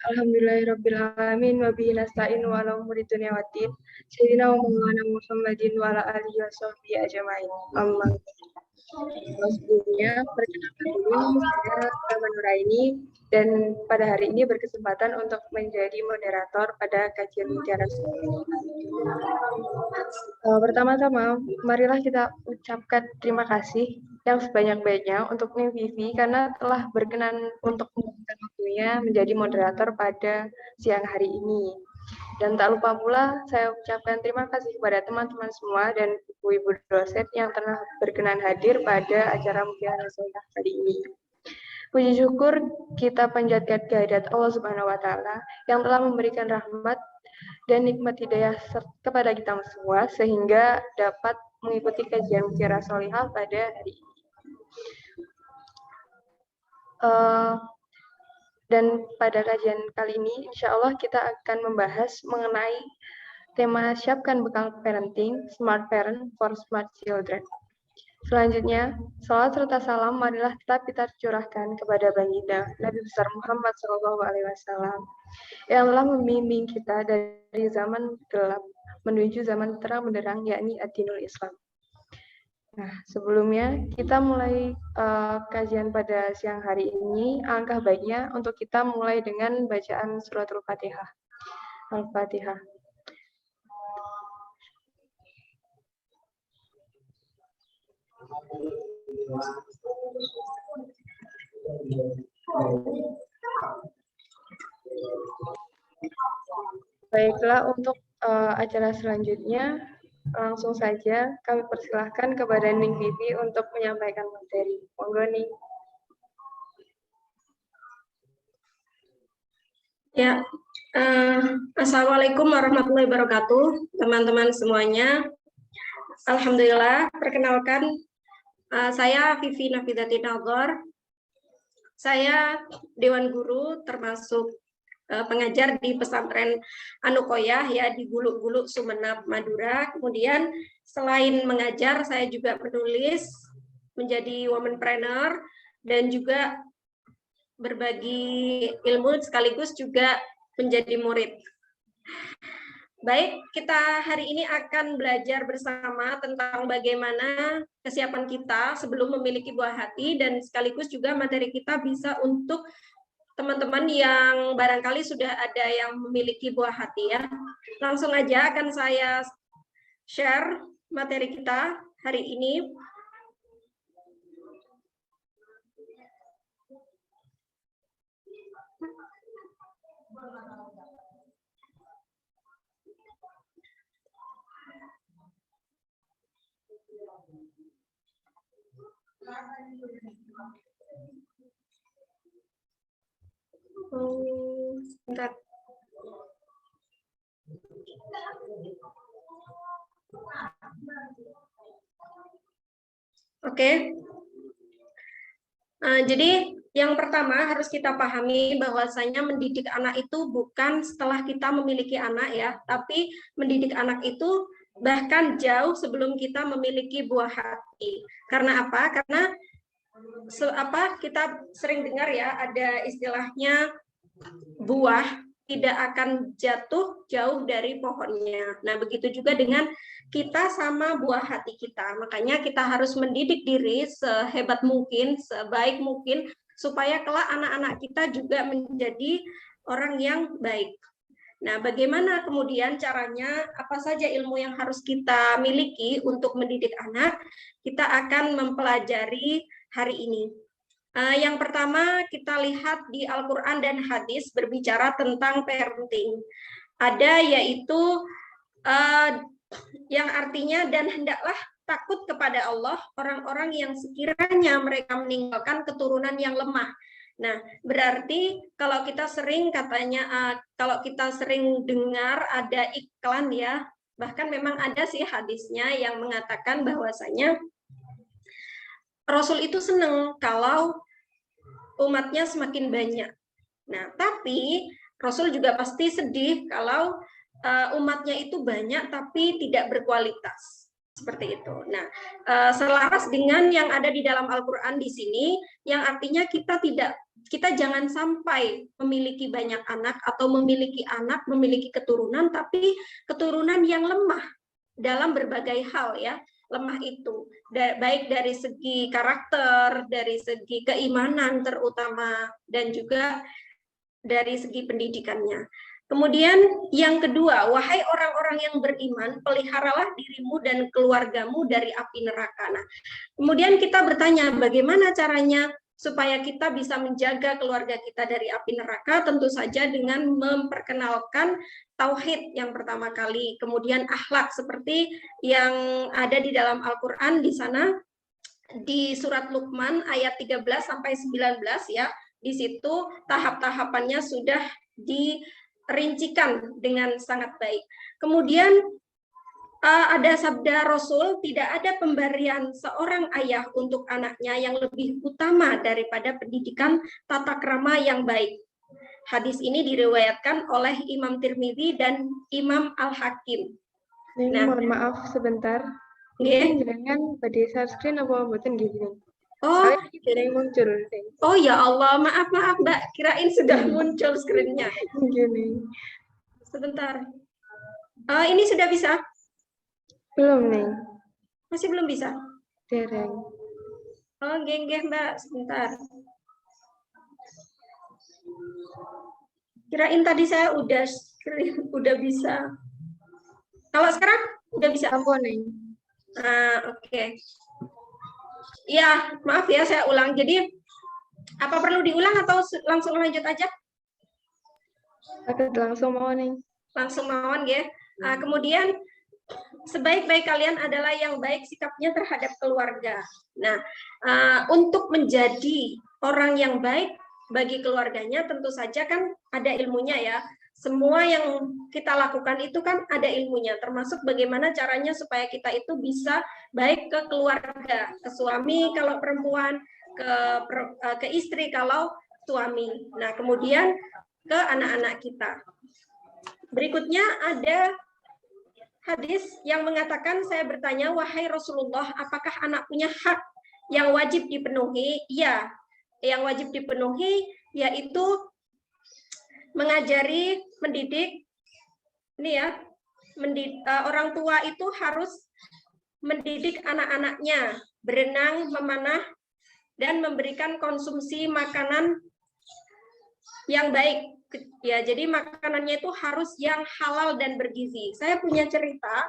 Alhamdulillahirabbil alamin wa bihi nasta'inu ala umuri dunya waddin. Sayyidina wa maulana Muhammadin wa ala alihi washabbihi ajmain. Amma sebelumnya perkenalkan dulu saya Salma Nuraini dan pada hari ini berkesempatan untuk menjadi moderator pada kajian mutiara suci. Pertama-tama, marilah kita ucapkan terima kasih yang sebanyak-banyaknya untuk Nim Vivi karena telah berkenan untuk memberikan waktunya menjadi moderator pada siang hari ini. Dan tak lupa pula saya ucapkan terima kasih kepada teman-teman semua dan ibu-ibu dosen yang telah berkenan hadir pada acara Mutiara Solihah kali ini. Puji syukur kita panjatkan kehadirat Allah Subhanahu wa taala yang telah memberikan rahmat dan nikmat hidayah kepada kita semua sehingga dapat mengikuti kajian Mutiara Solihah pada hari ini. Dan pada kajian kali ini, insya Allah kita akan membahas mengenai tema Siapkan Bekal Parenting, Smart Parent for Smart Children. Selanjutnya, salawat serta salam marilah tetap kita curahkan kepada baginda Nabi besar Muhammad SAW yang telah membimbing kita dari zaman gelap menuju zaman terang benderang, yakni ad-dinul Islam. Nah, sebelumnya kita mulai kajian pada siang hari ini. Alangkah baiknya untuk kita mulai dengan bacaan suratul Fatihah. Al-Fatihah. Baiklah, untuk acara selanjutnya langsung saja kami persilahkan kepada Ning Vivi untuk menyampaikan materi. Monggo Ning. Ya, Assalamualaikum warahmatullahi wabarakatuh, teman-teman semuanya. Alhamdulillah, perkenalkan saya Vivi Nafidati Nagor. Saya Dewan Guru termasuk pengajar di pesantren Anukoyah ya di Guluk-Guluk Sumeneb Madura. Kemudian selain mengajar saya juga menulis, menjadi womanpreneur dan juga berbagi ilmu sekaligus juga menjadi murid. Baik, kita hari ini akan belajar bersama tentang bagaimana kesiapan kita sebelum memiliki buah hati dan sekaligus juga materi kita bisa untuk teman-teman yang barangkali sudah ada yang memiliki buah hati ya. Langsung aja akan saya share materi kita hari ini. Bentar. Oke. Jadi yang pertama harus kita pahami bahwasanya mendidik anak itu bukan setelah kita memiliki anak ya, tapi mendidik anak itu bahkan jauh sebelum kita memiliki buah hati. Karena apa? Karena kita sering dengar ya ada istilahnya buah tidak akan jatuh jauh dari pohonnya. Nah, begitu juga dengan kita sama buah hati kita. Makanya kita harus mendidik diri sehebat mungkin, sebaik mungkin, supaya kelak anak-anak kita juga menjadi orang yang baik. Nah, bagaimana kemudian caranya, apa saja ilmu yang harus kita miliki untuk mendidik anak, kita akan mempelajari hari ini. Yang pertama kita lihat di Al-Quran dan hadis berbicara tentang parenting. Ada yaitu yang artinya dan hendaklah takut kepada Allah orang-orang yang sekiranya mereka meninggalkan keturunan yang lemah. Nah, berarti kalau kita sering katanya, kalau kita sering dengar ada iklan ya, bahkan memang ada sih hadisnya yang mengatakan bahwasanya Rasul itu senang kalau umatnya semakin banyak. Nah, tapi Rasul juga pasti sedih kalau umatnya itu banyak tapi tidak berkualitas. Seperti itu. Nah, selaras dengan yang ada di dalam Al-Quran di sini, yang artinya kita tidak kita jangan sampai memiliki banyak anak atau memiliki anak, memiliki keturunan, tapi keturunan yang lemah dalam berbagai hal ya. Lemah itu baik dari segi karakter, dari segi keimanan terutama, dan juga dari segi pendidikannya. Kemudian yang kedua, wahai orang-orang yang beriman, peliharalah dirimu dan keluargamu dari api neraka. Nah, kemudian kita bertanya, bagaimana caranya supaya kita bisa menjaga keluarga kita dari api neraka? Tentu saja dengan memperkenalkan tauhid yang pertama kali, kemudian akhlak seperti yang ada di dalam Al-Qur'an di sana di surat Luqman ayat 13 sampai 19 ya. Di situ tahap-tahapannya sudah dirincikan dengan sangat baik. Kemudian ada sabda Rasul, tidak ada pemberian seorang ayah untuk anaknya yang lebih utama daripada pendidikan tata krama yang baik. Hadis ini diriwayatkan oleh Imam Tirmidzi dan Imam Al-Hakim. Nah, mohon maaf sebentar. Ini jenengan pada share screen apa mboten gitu? Oh, yang muncul. Oh ya Allah, maaf Mbak, kirain sudah muncul screen-nya. Gini. Sebentar. Ini sudah bisa? Belum, Neng. Masih belum bisa? Dereng. Oh, geng-geng Mbak, sebentar. Kirain tadi saya udah bisa. Kalau sekarang udah bisa? Ampun, Neng. Oke. Ya, maaf ya saya ulang. Jadi apa perlu diulang atau langsung lanjut aja? Langsung mau, Neng. Langsung mawon ya. Kemudian sebaik-baik kalian adalah yang baik sikapnya terhadap keluarga. Nah, untuk menjadi orang yang baik bagi keluarganya tentu saja kan ada ilmunya ya. Semua yang kita lakukan itu kan ada ilmunya, termasuk bagaimana caranya supaya kita itu bisa baik ke keluarga, ke suami kalau perempuan, ke istri kalau suami. Nah, kemudian ke anak-anak kita. Berikutnya ada hadis yang mengatakan, saya bertanya, wahai Rasulullah, apakah anak punya hak yang wajib dipenuhi? Iya, yang wajib dipenuhi yaitu mengajari, mendidik. Ini ya, orang tua itu harus mendidik anak-anaknya berenang, memanah, dan memberikan konsumsi makanan yang baik. Ya, jadi makanannya itu harus yang halal dan bergizi. Saya punya cerita,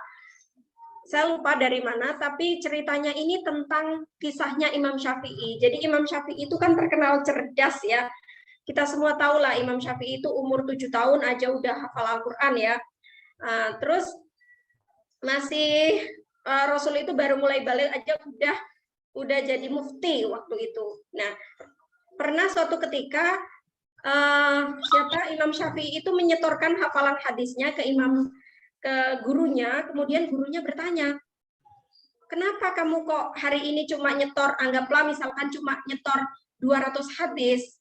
saya lupa dari mana, tapi ceritanya ini tentang kisahnya Imam Syafi'i. Jadi Imam Syafi'i itu kan terkenal cerdas ya. Kita semua tahu lah Imam Syafi'i itu umur 7 tahun aja udah hafal Al-Quran ya. Terus masih Rasul itu baru mulai balik aja udah jadi mufti waktu itu. Nah, pernah suatu ketika Imam Syafi'i itu menyetorkan hafalan hadisnya ke gurunya, kemudian gurunya bertanya, kenapa kamu kok hari ini cuma nyetor, anggaplah misalkan cuma nyetor 200 hadis,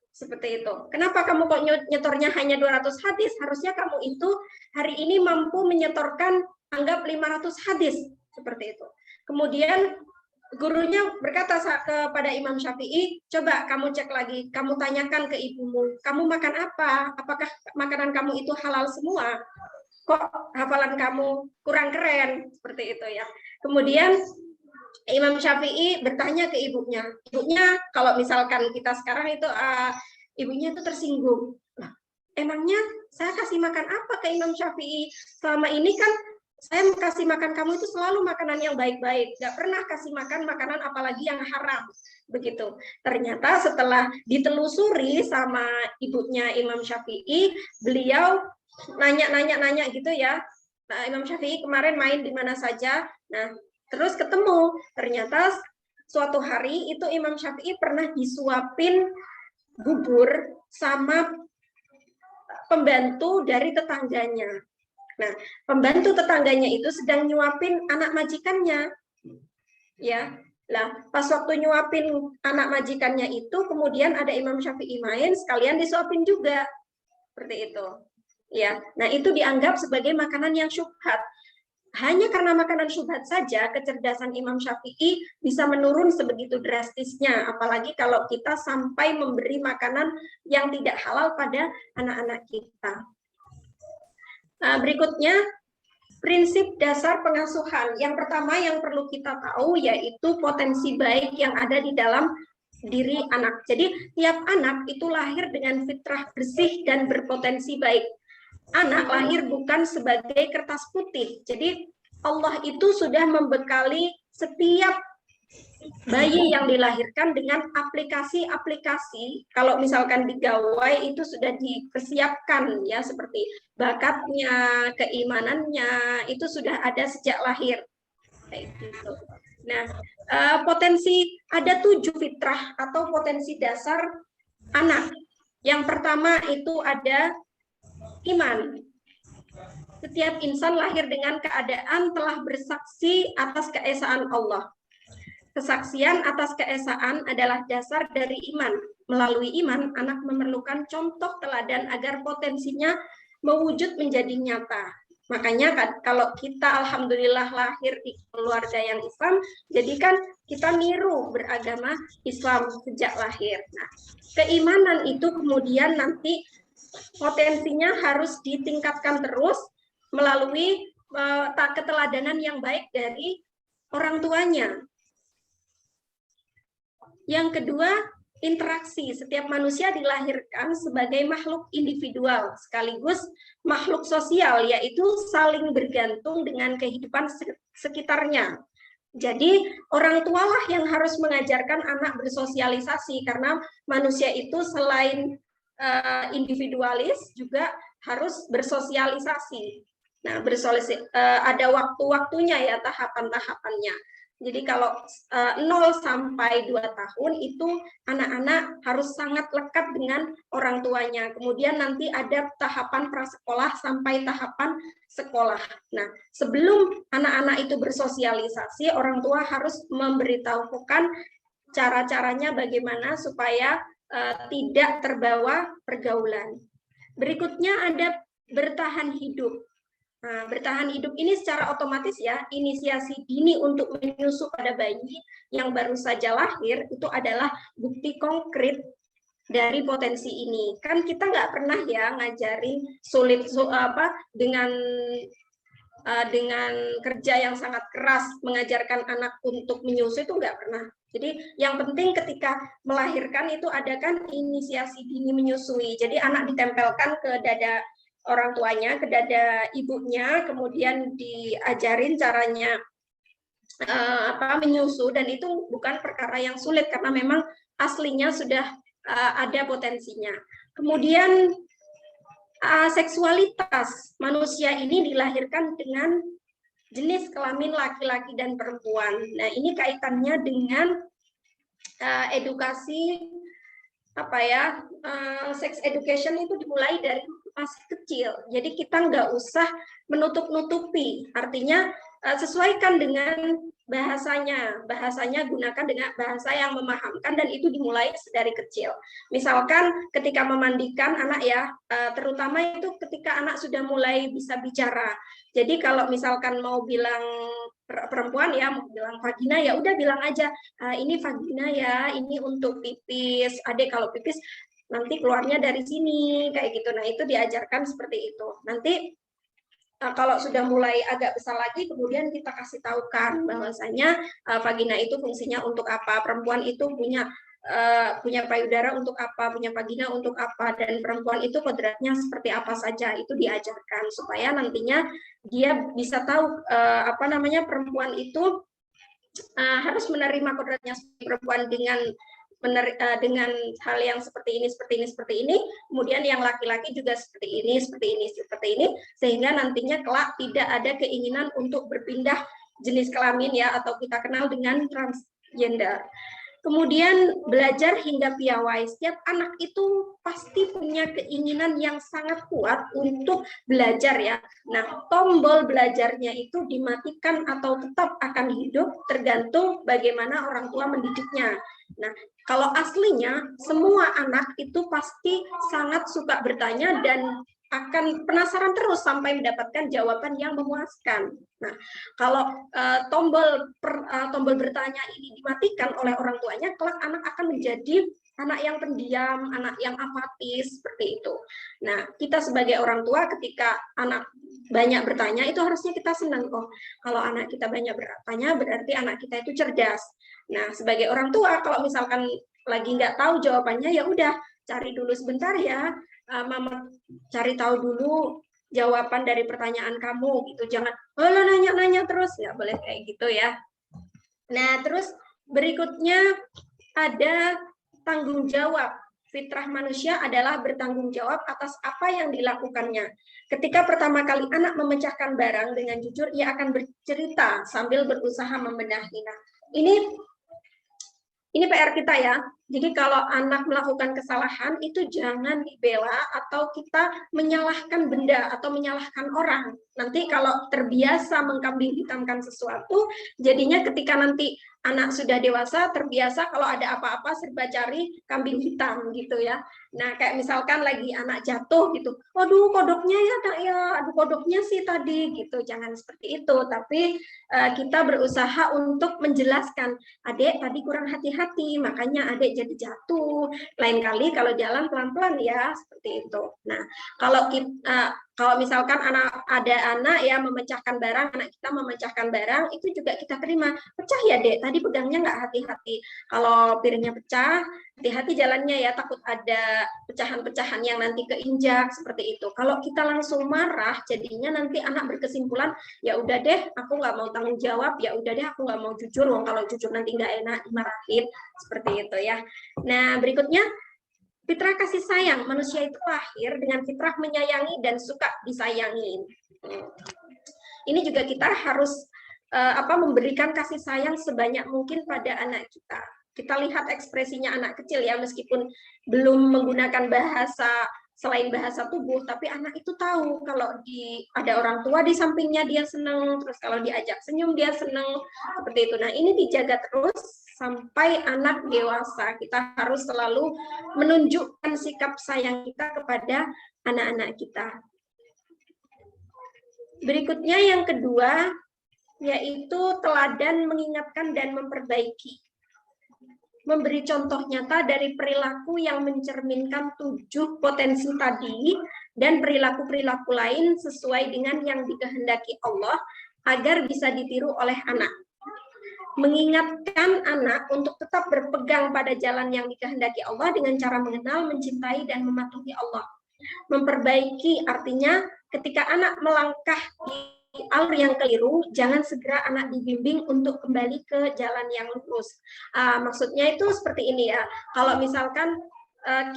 seperti itu. Kenapa kamu kok nyetornya hanya 200 hadis? Harusnya kamu itu hari ini mampu menyetorkan anggap 500 hadis, seperti itu. Kemudian gurunya berkata kepada Imam Syafi'i, coba kamu cek lagi, kamu tanyakan ke ibumu, kamu makan apa? Apakah makanan kamu itu halal semua? Kok hafalan kamu kurang keren? Seperti itu ya. Kemudian Imam Syafi'i bertanya ke ibunya. Ibunya kalau misalkan kita sekarang itu ibunya itu tersinggung. Nah, emangnya saya kasih makan apa ke Imam Syafi'i? Selama ini kan saya kasih makan kamu itu selalu makanan yang baik-baik, nggak pernah kasih makan makanan apalagi yang haram, begitu. Ternyata setelah ditelusuri sama ibunya Imam Syafi'i, beliau nanya gitu ya. Nah, Imam Syafi'i kemarin main di mana saja. Nah, terus ketemu. Ternyata suatu hari itu Imam Syafi'i pernah disuapin bubur sama pembantu dari tetangganya. Nah, pembantu tetangganya itu sedang nyuapin anak majikannya. Ya. Lah, pas waktu nyuapin anak majikannya itu, kemudian ada Imam Syafi'i main, sekalian disuapin juga. Seperti itu. Ya. Nah, itu dianggap sebagai makanan yang syubhat. hanya karena makanan syubhat saja, kecerdasan Imam Syafi'i bisa menurun sebegitu drastisnya. Apalagi kalau kita sampai memberi makanan yang tidak halal pada anak-anak kita. Nah, berikutnya, prinsip dasar pengasuhan. Yang pertama yang perlu kita tahu yaitu potensi baik yang ada di dalam diri anak. Jadi, tiap anak itu lahir dengan fitrah bersih dan berpotensi baik. Anak lahir bukan sebagai kertas putih. Jadi Allah itu sudah membekali setiap bayi yang dilahirkan dengan aplikasi-aplikasi. Kalau misalkan di gawai itu sudah dipersiapkan ya, seperti bakatnya, keimanannya, itu sudah ada sejak lahir. Kayak gitu. Nah, potensi ada 7 fitrah atau potensi dasar anak. Yang pertama itu ada iman. Setiap insan lahir dengan keadaan telah bersaksi atas keesaan Allah. Kesaksian atas keesaan adalah dasar dari iman. Melalui iman, anak memerlukan contoh teladan agar potensinya mewujud menjadi nyata. Makanya kalau kita alhamdulillah lahir di keluarga yang Islam, jadi kan kita niru beragama Islam sejak lahir. Nah, keimanan itu kemudian nanti potensinya harus ditingkatkan terus melalui keteladanan yang baik dari orang tuanya. Yang kedua, interaksi. Setiap manusia dilahirkan sebagai makhluk individual sekaligus makhluk sosial, yaitu saling bergantung dengan kehidupan sekitarnya. Jadi orang tualah yang harus mengajarkan anak bersosialisasi, karena manusia itu selain individualis juga harus bersosialisasi. Nah, ada waktu-waktunya ya, tahapan-tahapannya. Jadi kalau 0 sampai 2 tahun itu anak-anak harus sangat lekat dengan orang tuanya. Kemudian nanti ada tahapan prasekolah sampai tahapan sekolah. Nah, sebelum anak-anak itu bersosialisasi, orang tua harus memberitahukan cara-caranya bagaimana supaya tidak terbawa pergaulan. Berikutnya ada bertahan hidup. Nah, bertahan hidup ini secara otomatis ya, inisiasi dini untuk menyusu pada bayi yang baru saja lahir itu adalah bukti konkret dari potensi ini. Kan kita nggak pernah ya ngajarin dengan kerja yang sangat keras mengajarkan anak untuk menyusu, itu nggak pernah. Jadi yang penting ketika melahirkan itu ada kan inisiasi dini menyusui. Jadi anak ditempelkan ke dada orang tuanya, ke dada ibunya, kemudian diajarin caranya menyusu, dan itu bukan perkara yang sulit karena memang aslinya sudah ada potensinya. Kemudian seksualitas manusia ini dilahirkan dengan jenis kelamin laki-laki dan perempuan. Nah, ini kaitannya dengan edukasi sex education itu dimulai dari masih kecil. Jadi kita nggak usah menutup-nutupi. Artinya sesuaikan dengan bahasanya gunakan dengan bahasa yang memahamkan, dan itu dimulai dari kecil. Misalkan ketika memandikan anak ya, terutama itu ketika anak sudah mulai bisa bicara. Jadi kalau misalkan mau bilang perempuan ya, mau bilang vagina ya udah bilang aja, ini vagina ya, ini untuk pipis. Adek kalau pipis nanti keluarnya dari sini kayak gitu. Nah, itu diajarkan seperti itu. Nanti kalau sudah mulai agak besar lagi, kemudian kita kasih tahukan bahwasanya vagina itu fungsinya untuk apa, perempuan itu punya payudara untuk apa, punya vagina untuk apa, dan perempuan itu kodratnya seperti apa saja, itu diajarkan supaya nantinya dia bisa tahu perempuan itu harus menerima kodratnya perempuan dengan hal yang seperti ini, kemudian yang laki-laki juga seperti ini, sehingga nantinya kelak tidak ada keinginan untuk berpindah jenis kelamin ya, atau kita kenal dengan transgender. Kemudian belajar hingga piawai. Setiap anak itu pasti punya keinginan yang sangat kuat untuk belajar ya. Nah, tombol belajarnya itu dimatikan atau tetap akan hidup tergantung bagaimana orang tua mendidiknya. Nah, kalau aslinya semua anak itu pasti sangat suka bertanya dan akan penasaran terus sampai mendapatkan jawaban yang memuaskan. Nah, kalau tombol bertanya ini dimatikan oleh orang tuanya, kelak anak akan menjadi anak yang pendiam, anak yang apatis, seperti itu. Nah, kita sebagai orang tua ketika anak banyak bertanya, itu harusnya kita senang. Oh, kalau anak kita banyak bertanya, berarti anak kita itu cerdas. Nah, sebagai orang tua, kalau misalkan lagi nggak tahu jawabannya, ya udah, cari dulu sebentar ya, Mama cari tahu dulu jawaban dari pertanyaan kamu gitu. Jangan lo nanya-nanya terus, nggak boleh kayak gitu ya. Nah, terus berikutnya ada tanggung jawab. Fitrah manusia adalah bertanggung jawab atas apa yang dilakukannya. Ketika pertama kali anak memecahkan barang dengan jujur, ia akan bercerita sambil berusaha membenahi. Nah, ini PR kita ya. Jadi kalau anak melakukan kesalahan itu jangan dibela atau kita menyalahkan benda atau menyalahkan orang. Nanti kalau terbiasa mengkambing hitamkan sesuatu, jadinya ketika nanti anak sudah dewasa terbiasa kalau ada apa-apa serba cari kambing hitam gitu ya. Nah, kayak misalkan lagi anak jatuh gitu. Waduh, kodoknya ya, Nak ya. Aduh, kodoknya sih tadi gitu. Jangan seperti itu, tapi kita berusaha untuk menjelaskan, Adek tadi kurang hati-hati, makanya Adek jadi jatuh. Lain kali kalau jalan pelan-pelan ya, seperti itu. Nah, kalau misalkan ada anak ya memecahkan barang, anak kita memecahkan barang, itu juga kita terima. Pecah ya, Dek, tadi pegangnya nggak hati-hati. Kalau piringnya pecah, hati-hati jalannya ya, takut ada pecahan-pecahan yang nanti keinjak, seperti itu. Kalau kita langsung marah, jadinya nanti anak berkesimpulan, ya udah deh, aku nggak mau tanggung jawab, ya udah deh, aku nggak mau jujur, kalau jujur nanti nggak enak, dimarahin, seperti itu ya. Nah, berikutnya, fitrah kasih sayang. Manusia itu lahir dengan fitrah menyayangi dan suka disayangi. Ini juga kita harus memberikan kasih sayang sebanyak mungkin pada anak kita. Kita lihat ekspresinya anak kecil ya, meskipun belum menggunakan bahasa selain bahasa tubuh, tapi anak itu tahu kalau ada orang tua di sampingnya dia senang, terus kalau diajak senyum dia senang, seperti itu. Nah, ini dijaga terus sampai anak dewasa. Kita harus selalu menunjukkan sikap sayang kita kepada anak-anak kita. Berikutnya yang kedua, yaitu teladan mengingatkan dan memperbaiki. Memberi contoh nyata dari perilaku yang mencerminkan 7 potensi tadi dan perilaku-perilaku lain sesuai dengan yang dikehendaki Allah agar bisa ditiru oleh anak. Mengingatkan anak untuk tetap berpegang pada jalan yang dikehendaki Allah dengan cara mengenal, mencintai, dan mematuhi Allah. Memperbaiki artinya ketika anak melangkah di alur yang keliru, jangan segera anak dibimbing untuk kembali ke jalan yang lurus. Maksudnya itu seperti ini ya, kalau misalkan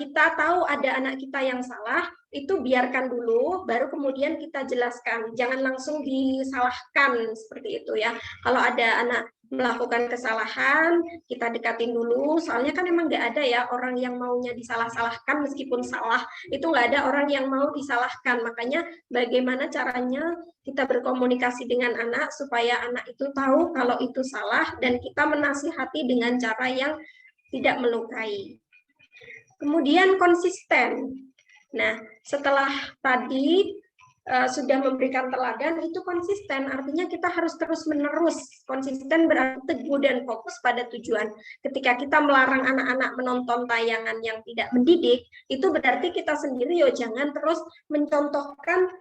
kita tahu ada anak kita yang salah, itu biarkan dulu, baru kemudian kita jelaskan. Jangan langsung disalahkan, seperti itu ya. Kalau ada anak melakukan kesalahan, kita dekatin dulu, soalnya kan emang nggak ada ya orang yang maunya disalah-salahkan meskipun salah, itu nggak ada orang yang mau disalahkan. Makanya bagaimana caranya kita berkomunikasi dengan anak supaya anak itu tahu kalau itu salah dan kita menasihati dengan cara yang tidak melukai. Kemudian konsisten. Nah, setelah tadi sudah memberikan teladan, itu konsisten, artinya kita harus terus-menerus. Konsisten berarti teguh dan fokus pada tujuan. Ketika kita melarang anak-anak menonton tayangan yang tidak mendidik, itu berarti kita sendiri jangan terus mencontohkan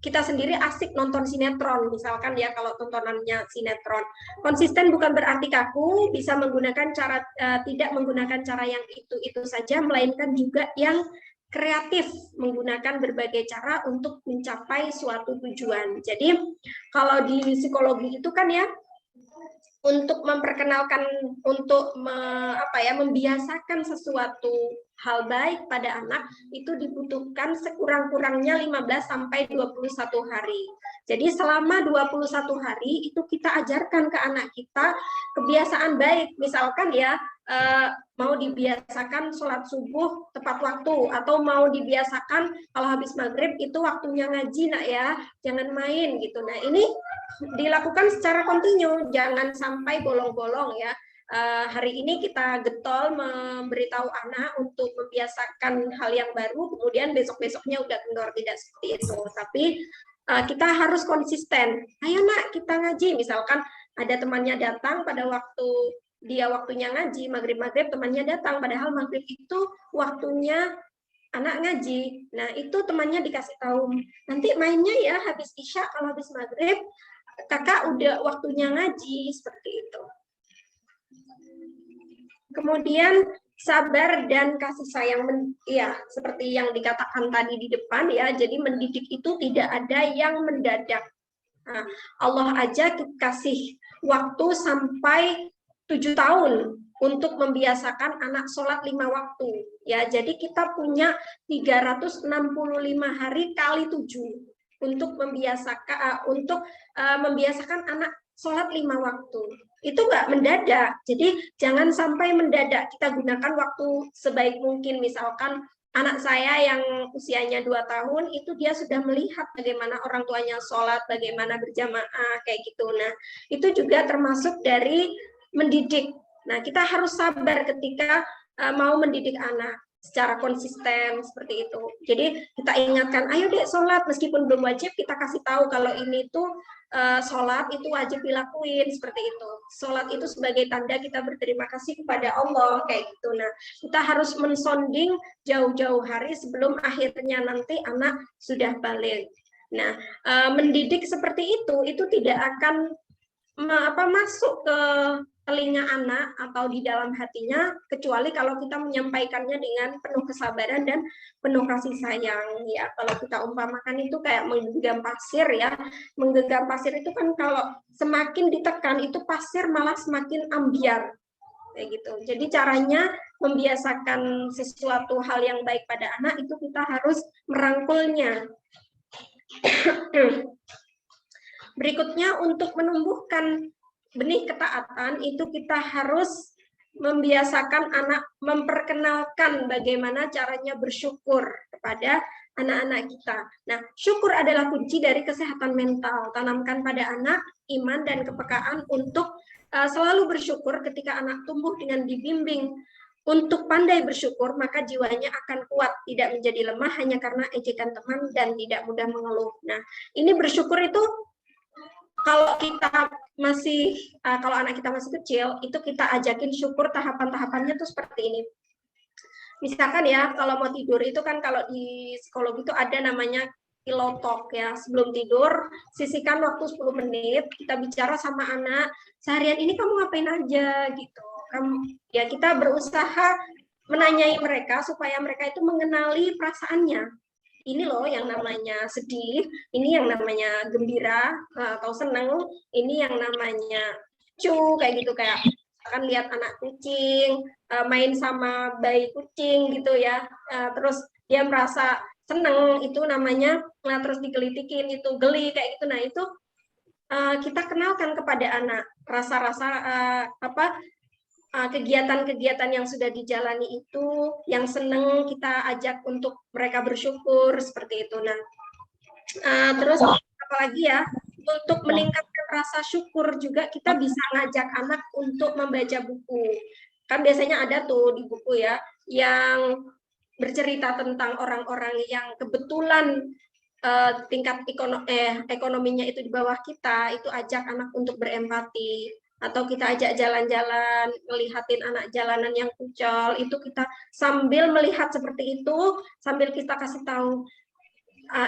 kita sendiri asik nonton sinetron, misalkan ya kalau tontonannya sinetron. Konsisten bukan berarti kaku, bisa menggunakan cara tidak menggunakan cara yang itu saja, melainkan juga yang kreatif, menggunakan berbagai cara untuk mencapai suatu tujuan. Jadi kalau di psikologi itu kan ya, untuk memperkenalkan, untuk membiasakan sesuatu hal baik pada anak itu dibutuhkan sekurang-kurangnya 15 sampai 21 hari. Jadi selama 21 hari itu kita ajarkan ke anak kita kebiasaan baik. Misalkan ya, mau dibiasakan sholat subuh tepat waktu, atau mau dibiasakan kalau habis maghrib itu waktunya ngaji nak ya, jangan main gitu. Nah, ini dilakukan secara kontinu, jangan sampai bolong-bolong ya. hari ini kita getol memberitahu anak untuk membiasakan hal yang baru, kemudian besok-besoknya udah kendor, tidak seperti itu. Tapi kita harus konsisten. Ayo nak, kita ngaji. Misalkan ada temannya datang pada waktu dia waktunya ngaji, maghrib temannya datang, padahal maghrib itu waktunya anak ngaji. Nah, itu temannya dikasih tahu, nanti mainnya ya habis isya, kalau habis maghrib kakak udah waktunya ngaji, seperti itu. Kemudian sabar dan kasih sayang, ya seperti yang dikatakan tadi di depan ya, jadi mendidik itu tidak ada yang mendadak. Nah, Allah aja kasih waktu sampai 7 tahun untuk membiasakan anak sholat 5 waktu. Ya, jadi kita punya 365 hari kali 7 untuk membiasakan anak sholat 5 waktu. Itu nggak mendadak. Jadi jangan sampai mendadak. Kita gunakan waktu sebaik mungkin. Misalkan anak saya yang usianya 2 tahun, itu dia sudah melihat bagaimana orang tuanya sholat, bagaimana berjamaah, kayak gitu. Nah, itu juga termasuk dari mendidik. Nah, kita harus sabar ketika mau mendidik anak secara konsisten, seperti itu. Jadi kita ingatkan, ayo dek sholat, meskipun belum wajib, kita kasih tahu kalau ini tuh sholat itu wajib dilakuin, seperti itu. Sholat itu sebagai tanda kita berterima kasih kepada Allah, kayak gitu. Nah, kita harus mensonding jauh-jauh hari sebelum akhirnya nanti anak sudah balik. Nah, mendidik seperti itu tidak akan masuk ke telinga anak atau di dalam hatinya, kecuali kalau kita menyampaikannya dengan penuh kesabaran dan penuh kasih sayang. Ya, kalau kita umpamakan itu kayak menggenggam pasir ya, menggenggam pasir itu kan kalau semakin ditekan itu pasir malah semakin ambiar, kayak gitu. Jadi caranya membiasakan sesuatu hal yang baik pada anak itu kita harus merangkulnya. Berikutnya, untuk menumbuhkan benih ketaatan itu kita harus membiasakan anak, memperkenalkan bagaimana caranya bersyukur kepada anak-anak kita. Nah, syukur adalah kunci dari kesehatan mental. Tanamkan pada anak iman dan kepekaan untuk selalu bersyukur. Ketika anak tumbuh dengan dibimbing untuk pandai bersyukur, maka jiwanya akan kuat, tidak menjadi lemah hanya karena ejekan teman dan tidak mudah mengeluh. Nah, ini bersyukur itu kalau kita masih, kalau anak kita masih kecil, itu kita ajakin syukur tahapan-tahapannya tuh seperti ini. Misalkan ya, kalau mau tidur itu kan kalau di psikologi itu ada namanya pillow talk ya. Sebelum tidur, sisihkan waktu 10 menit, kita bicara sama anak, seharian ini kamu ngapain aja gitu. Ya kita berusaha menanyai mereka supaya mereka itu mengenali perasaannya. Ini loh yang namanya sedih, ini yang namanya gembira atau senang, ini yang namanya lucu, kayak gitu, kayak akan lihat anak kucing main sama bayi kucing gitu ya, terus dia merasa senang, itu namanya, terus digelitikin itu geli, kayak gitu. Nah, itu kita kenalkan kepada anak rasa-rasa kegiatan-kegiatan yang sudah dijalani itu, yang senang kita ajak untuk mereka bersyukur, seperti itu. Nah, terus apalagi ya, untuk meningkatkan rasa syukur juga kita bisa ngajak anak untuk membaca buku. Kan biasanya ada tuh di buku ya, yang bercerita tentang orang-orang yang kebetulan tingkat ekonominya itu di bawah kita, itu ajak anak untuk berempati. Atau kita ajak jalan-jalan, ngelihatin anak jalanan yang kucel, itu kita sambil melihat seperti itu, sambil kita kasih tahu,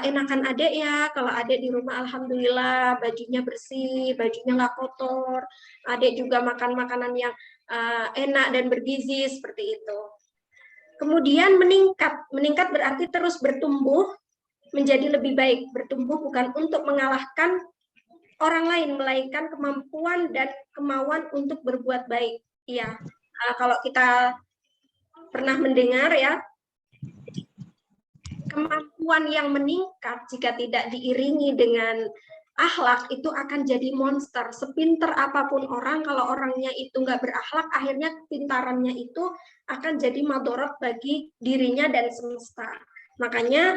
enakan adek ya, kalau adek di rumah alhamdulillah bajunya bersih, bajunya nggak kotor, adek juga makan makanan yang enak dan bergizi, seperti itu. Kemudian meningkat berarti terus bertumbuh menjadi lebih baik, bertumbuh bukan untuk mengalahkan orang lain, melainkan kemampuan dan kemauan untuk berbuat baik. Iya, kalau kita pernah mendengar ya, kemampuan yang meningkat jika tidak diiringi dengan akhlak itu akan jadi monster. Sepinter apapun orang, kalau orangnya itu nggak berakhlak, akhirnya pintarannya itu akan jadi madorot bagi dirinya dan semesta. Makanya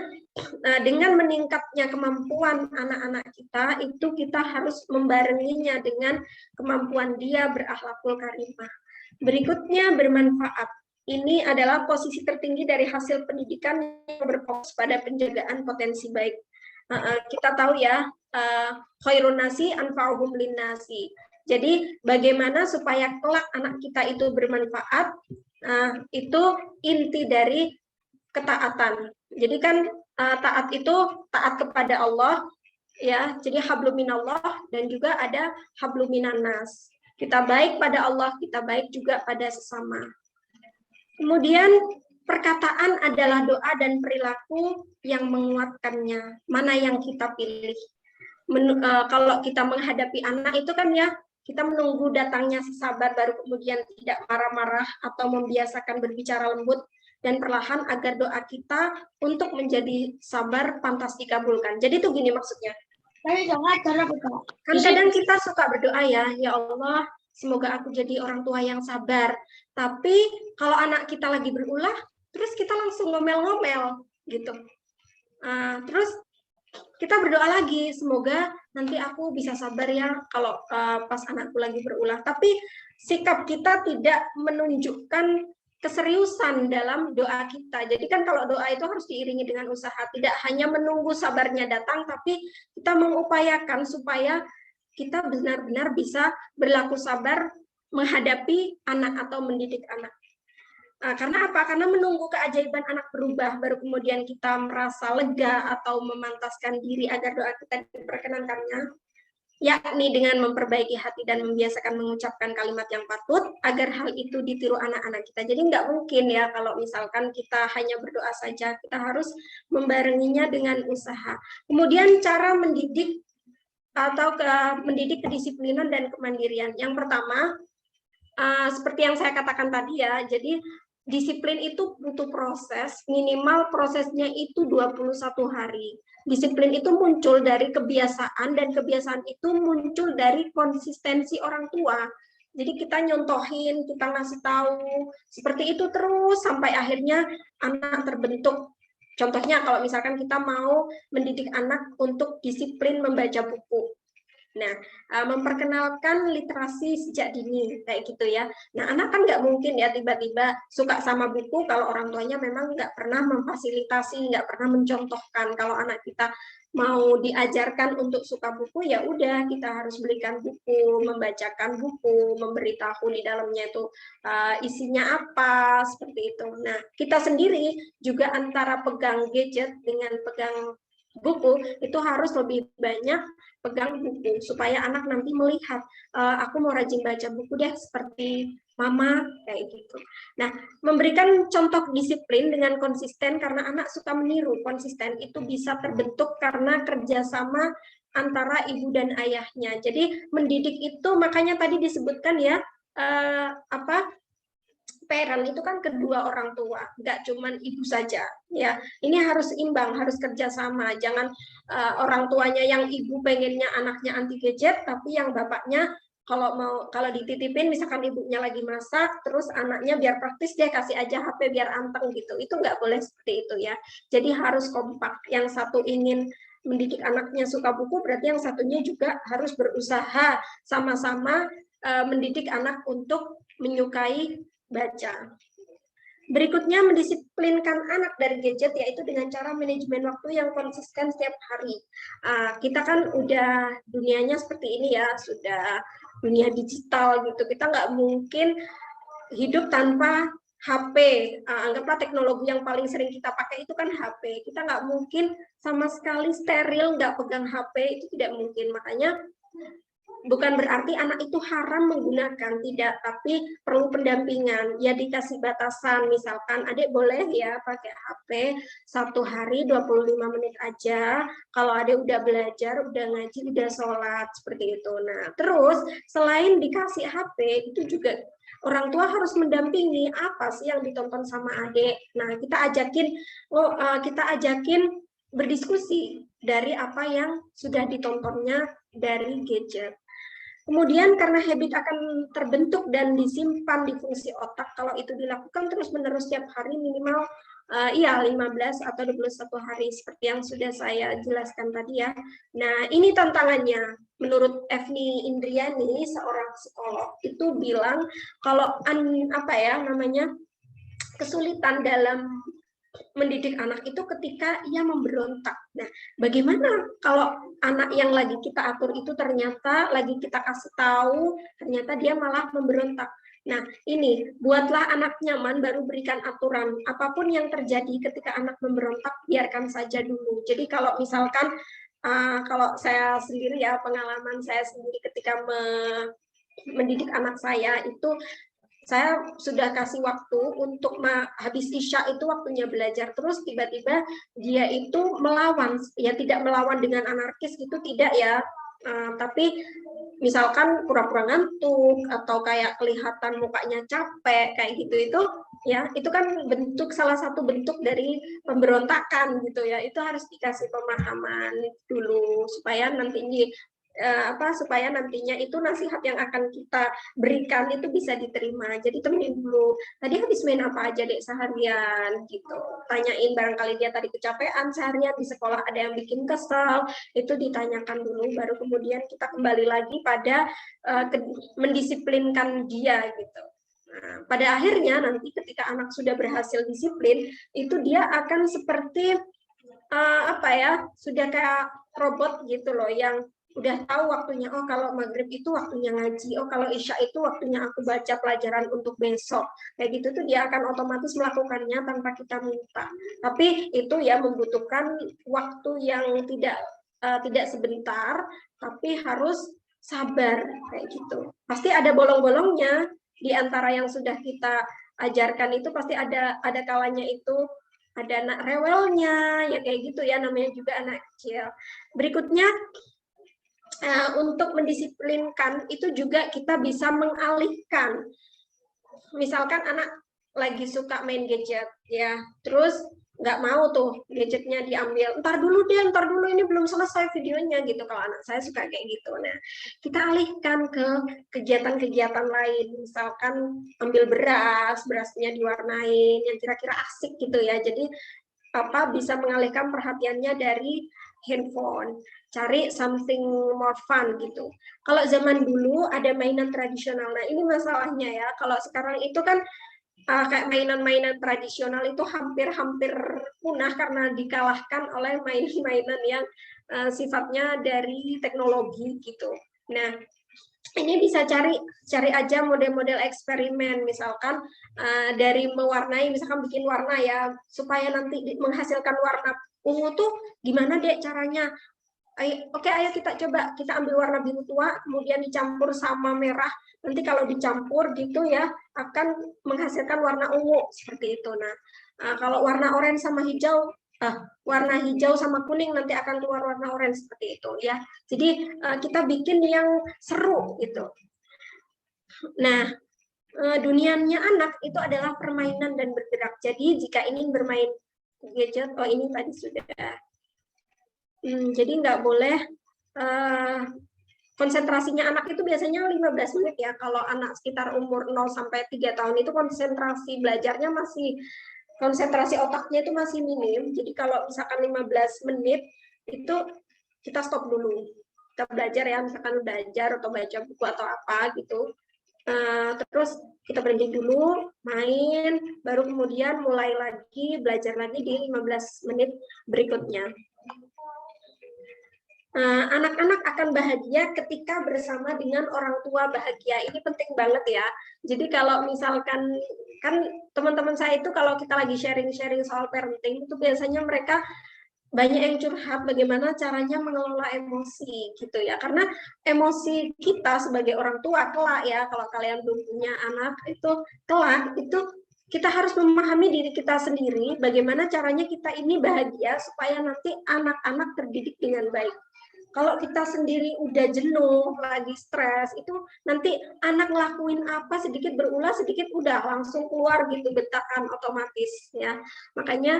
dengan meningkatnya kemampuan anak-anak kita, itu kita harus membarenginya dengan kemampuan dia berakhlakul karimah. Berikutnya bermanfaat. Ini adalah posisi tertinggi dari hasil pendidikan yang berfokus pada penjagaan potensi baik. Kita tahu ya, khairun nasi anfa'uhum linnasi. Jadi bagaimana supaya kelak anak kita itu bermanfaat, itu inti dari ketaatan. Jadi kan taat itu taat kepada Allah, ya. Jadi hablum minallah dan juga ada hablum minannas. Kita baik pada Allah, kita baik juga pada sesama. Kemudian perkataan adalah doa dan perilaku yang menguatkannya. Mana yang kita pilih? Kalau kita menghadapi anak itu kan ya, kita menunggu datangnya si sabar, baru kemudian tidak marah-marah atau membiasakan berbicara lembut dan perlahan agar doa kita untuk menjadi sabar pantas dikabulkan. Jadi itu gini maksudnya. Kan kadang kita suka berdoa ya Allah, semoga aku jadi orang tua yang sabar. Tapi kalau anak kita lagi berulah, terus kita langsung ngomel-ngomel gitu. Terus kita berdoa lagi, semoga nanti aku bisa sabar ya kalau pas anakku lagi berulah. Tapi sikap kita tidak menunjukkan keseriusan dalam doa kita. Jadi kan kalau doa itu harus diiringi dengan usaha, tidak hanya menunggu sabarnya datang, tapi kita mengupayakan supaya kita benar-benar bisa berlaku sabar menghadapi anak atau mendidik anak. Karena apa? Karena menunggu keajaiban anak berubah, baru kemudian kita merasa lega atau memantaskan diri agar doa kita diperkenankannya, yakni dengan memperbaiki hati dan membiasakan mengucapkan kalimat yang patut agar hal itu ditiru anak-anak kita. Jadi nggak mungkin ya kalau misalkan kita hanya berdoa saja, kita harus membarenginya dengan usaha. Kemudian cara mendidik atau mendidik kedisiplinan dan kemandirian. Yang pertama, seperti yang saya katakan tadi ya, jadi disiplin itu butuh proses, minimal prosesnya itu 21 hari. Disiplin itu muncul dari kebiasaan, dan kebiasaan itu muncul dari konsistensi orang tua. Jadi kita nyontohin, kita ngasih tahu, seperti itu terus sampai akhirnya anak terbentuk. Contohnya kalau misalkan kita mau mendidik anak untuk disiplin membaca buku. Nah, memperkenalkan literasi sejak dini, kayak gitu ya. Nah, anak kan nggak mungkin ya tiba-tiba suka sama buku kalau orang tuanya memang nggak pernah memfasilitasi, nggak pernah mencontohkan. Kalau anak kita mau diajarkan untuk suka buku, ya udah kita harus belikan buku, membacakan buku, memberitahu di dalamnya itu isinya apa, seperti itu. Nah, kita sendiri juga antara pegang gadget dengan pegang buku itu harus lebih banyak pegang buku supaya anak nanti melihat, aku mau rajin baca buku deh seperti mama, kayak gitu. Nah, memberikan contoh disiplin dengan konsisten, karena anak suka meniru. Konsisten itu bisa terbentuk karena kerjasama antara ibu dan ayahnya. Jadi mendidik itu makanya tadi disebutkan ya, parent itu kan kedua orang tua, nggak cuman ibu saja ya. Ini harus imbang, harus kerjasama. Jangan orang tuanya yang ibu pengennya anaknya anti gadget, tapi yang bapaknya kalau dititipin, misalkan ibunya lagi masak, terus anaknya biar praktis deh kasih aja HP biar anteng gitu. Itu nggak boleh seperti itu ya. Jadi harus kompak. Yang satu ingin mendidik anaknya suka buku, berarti yang satunya juga harus berusaha sama-sama mendidik anak untuk menyukai baca. Berikutnya, mendisiplinkan anak dari gadget, yaitu dengan cara manajemen waktu yang konsisten setiap hari. Kita kan udah dunianya seperti ini ya, sudah dunia digital gitu. Kita nggak mungkin hidup tanpa HP. Anggaplah teknologi yang paling sering kita pakai itu kan HP. Kita nggak mungkin sama sekali steril nggak pegang HP, itu tidak mungkin. Makanya bukan berarti anak itu haram menggunakan, tidak, tapi perlu pendampingan. Ya dikasih batasan, misalkan adik boleh ya pakai HP 1 hari 25 menit aja, kalau adik udah belajar, udah ngaji, udah sholat, seperti itu. Nah, terus selain dikasih HP, itu juga orang tua harus mendampingi apa sih yang ditonton sama adik. Nah, kita ajakin berdiskusi dari apa yang sudah ditontonnya dari gadget. Kemudian karena habit akan terbentuk dan disimpan di fungsi otak, kalau itu dilakukan terus-menerus setiap hari minimal Iya, 15 atau 21 hari seperti yang sudah saya jelaskan tadi ya. Nah, ini tantangannya. Menurut Evni Indriani, seorang psikolog, itu bilang kalau kesulitan dalam mendidik anak itu ketika ia memberontak. Nah, bagaimana kalau anak yang lagi kita atur itu ternyata lagi kita kasih tahu, ternyata dia malah memberontak. Nah, ini buatlah anak nyaman, baru berikan aturan. Apapun yang terjadi ketika anak memberontak, biarkan saja dulu. Jadi kalau misalkan, kalau saya sendiri ya, pengalaman saya sendiri ketika mendidik anak saya itu, saya sudah kasih waktu untuk habis isya itu waktunya belajar, terus tiba-tiba dia itu melawan, ya tidak melawan dengan anarkis gitu, tidak ya, tapi misalkan pura-pura ngantuk atau kayak kelihatan mukanya capek kayak gitu, itu ya itu kan salah satu bentuk dari pemberontakan gitu ya. Itu harus dikasih pemahaman dulu supaya nantinya itu nasihat yang akan kita berikan itu bisa diterima. Jadi temenin dulu, tadi habis main apa aja dek seharian gitu, tanyain barangkali dia tadi kecapean seharian di sekolah, ada yang bikin kesal, itu ditanyakan dulu, baru kemudian kita kembali lagi pada mendisiplinkan dia gitu. Nah, pada akhirnya nanti ketika anak sudah berhasil disiplin, itu dia akan seperti sudah kayak robot gitu loh, yang udah tahu waktunya. Oh, kalau maghrib itu waktunya ngaji, oh kalau isya itu waktunya aku baca pelajaran untuk besok, kayak gitu tuh dia akan otomatis melakukannya tanpa kita minta. Tapi itu ya membutuhkan waktu yang tidak sebentar, tapi harus sabar kayak gitu. Pasti ada bolong-bolongnya di antara yang sudah kita ajarkan, itu pasti ada kalanya itu ada anak rewelnya, ya kayak gitu ya, namanya juga anak kecil. Berikutnya, untuk mendisiplinkan itu juga kita bisa mengalihkan. Misalkan anak lagi suka main gadget, ya, terus nggak mau tuh gadgetnya diambil, ntar dulu ini belum selesai videonya gitu. Kalau anak saya suka kayak gitu. Nah, kita alihkan ke kegiatan-kegiatan lain, misalkan ambil berasnya diwarnain yang kira-kira asik gitu ya. Jadi bisa mengalihkan perhatiannya dari handphone, cari something more fun gitu. Kalau zaman dulu ada mainan tradisional. Nah, ini masalahnya ya. Kalau sekarang itu kan kayak mainan-mainan tradisional itu hampir-hampir punah karena dikalahkan oleh mainan-mainan yang sifatnya dari teknologi gitu. Nah, ini bisa cari aja model-model eksperimen, misalkan dari mewarnai, misalkan bikin warna ya, supaya nanti menghasilkan warna ungu tuh gimana deh caranya. Oke, ayo kita coba, kita ambil warna biru tua, kemudian dicampur sama merah, nanti kalau dicampur gitu ya, akan menghasilkan warna ungu, seperti itu. Nah, kalau warna oranye sama hijau, warna hijau sama kuning nanti akan keluar warna oranye, seperti itu ya. Jadi kita bikin yang seru gitu. Nah, dunianya anak itu adalah permainan dan bergerak. Jadi jika ingin bermain gadget, ini tadi sudah. Jadi nggak boleh, konsentrasinya anak itu biasanya 15 menit ya. Kalau anak sekitar umur 0 sampai 3 tahun itu konsentrasi belajarnya konsentrasi otaknya itu masih minim. Jadi kalau misalkan 15 menit itu kita stop dulu. Kita belajar ya, misalkan belajar atau baca buku atau apa gitu. Terus kita berhenti dulu, main, baru kemudian mulai lagi, belajar lagi di 15 menit berikutnya. Anak-anak akan bahagia ketika bersama dengan orang tua bahagia. Ini penting banget ya. Jadi kalau misalkan, kan teman-teman saya itu kalau kita lagi sharing-sharing soal parenting, itu biasanya mereka banyak yang curhat bagaimana caranya mengelola emosi gitu ya. Karena emosi kita sebagai orang tua kelak ya, kalau kalian belum punya anak, itu kelak itu kita harus memahami diri kita sendiri, bagaimana caranya kita ini bahagia supaya nanti anak-anak terdidik dengan baik. Kalau kita sendiri udah jenuh, lagi stres, itu nanti anak ngelakuin apa sedikit berulah, sedikit udah langsung keluar gitu bentakan otomatis ya. Makanya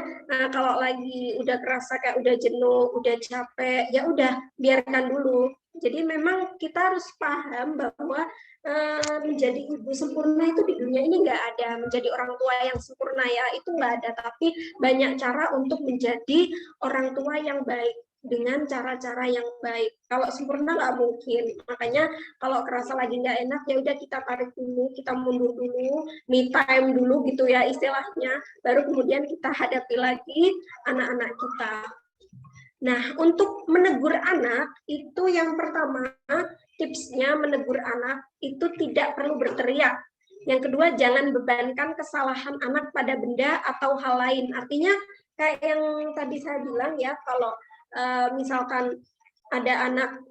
kalau lagi udah kerasa kayak udah jenuh, udah capek, ya udah biarkan dulu. Jadi memang kita harus paham bahwa menjadi ibu sempurna itu di dunia ini nggak ada, menjadi orang tua yang sempurna ya itu nggak ada, tapi banyak cara untuk menjadi orang tua yang baik dengan cara-cara yang baik. Kalau sempurna nggak mungkin, makanya kalau kerasa lagi nggak enak ya udah kita tarik dulu, kita mundur dulu, me time dulu gitu ya istilahnya, baru kemudian kita hadapi lagi anak-anak kita. Nah, untuk menegur anak, itu yang pertama, tipsnya menegur anak itu tidak perlu berteriak. Yang kedua, jangan bebankan kesalahan anak pada benda atau hal lain. Artinya, kayak yang tadi saya bilang ya, kalau misalkan ada anak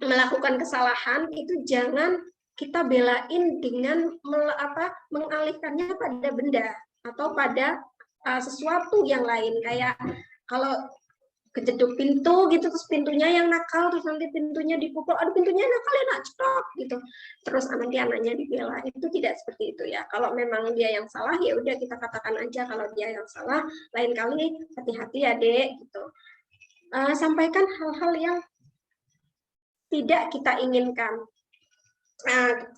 melakukan kesalahan, itu jangan kita belain dengan mengalihkannya pada benda atau pada sesuatu yang lain. Kayak kalau kejeduk pintu gitu, terus pintunya yang nakal, terus nanti pintunya dipukul, aduh pintunya nakal ya nak cetok gitu, terus nanti anaknya dibela, itu tidak seperti itu ya. Kalau memang dia yang salah ya udah kita katakan aja kalau dia yang salah, lain kali hati-hati ya dek gitu. Sampaikan hal-hal yang tidak kita inginkan.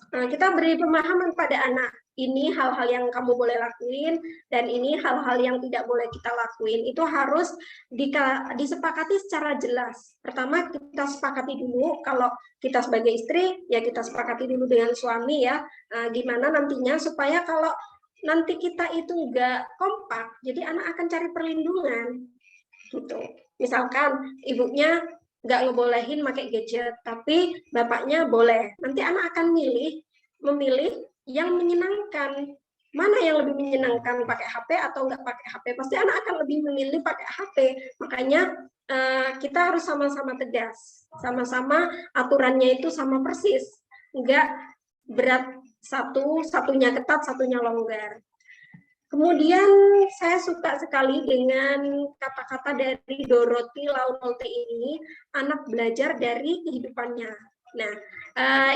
Kita beri pemahaman pada anak, ini hal-hal yang kamu boleh lakuin dan ini hal-hal yang tidak boleh kita lakuin. Itu harus disepakati secara jelas. Pertama kita sepakati dulu, kalau kita sebagai istri ya kita sepakati dulu dengan suami ya, gimana nantinya supaya kalau nanti kita itu nggak kompak, jadi anak akan cari perlindungan gitu. Misalkan ibunya nggak ngebolehin pakai gadget, tapi bapaknya boleh. Nanti anak akan memilih yang menyenangkan. Mana yang lebih menyenangkan, pakai HP atau nggak pakai HP? Pasti anak akan lebih memilih pakai HP. Makanya kita harus sama-sama tegas, sama-sama aturannya itu sama persis, nggak berat satunya ketat, satunya longgar. Kemudian saya suka sekali dengan kata-kata dari Dorothy Launolte ini, anak belajar dari kehidupannya. Nah,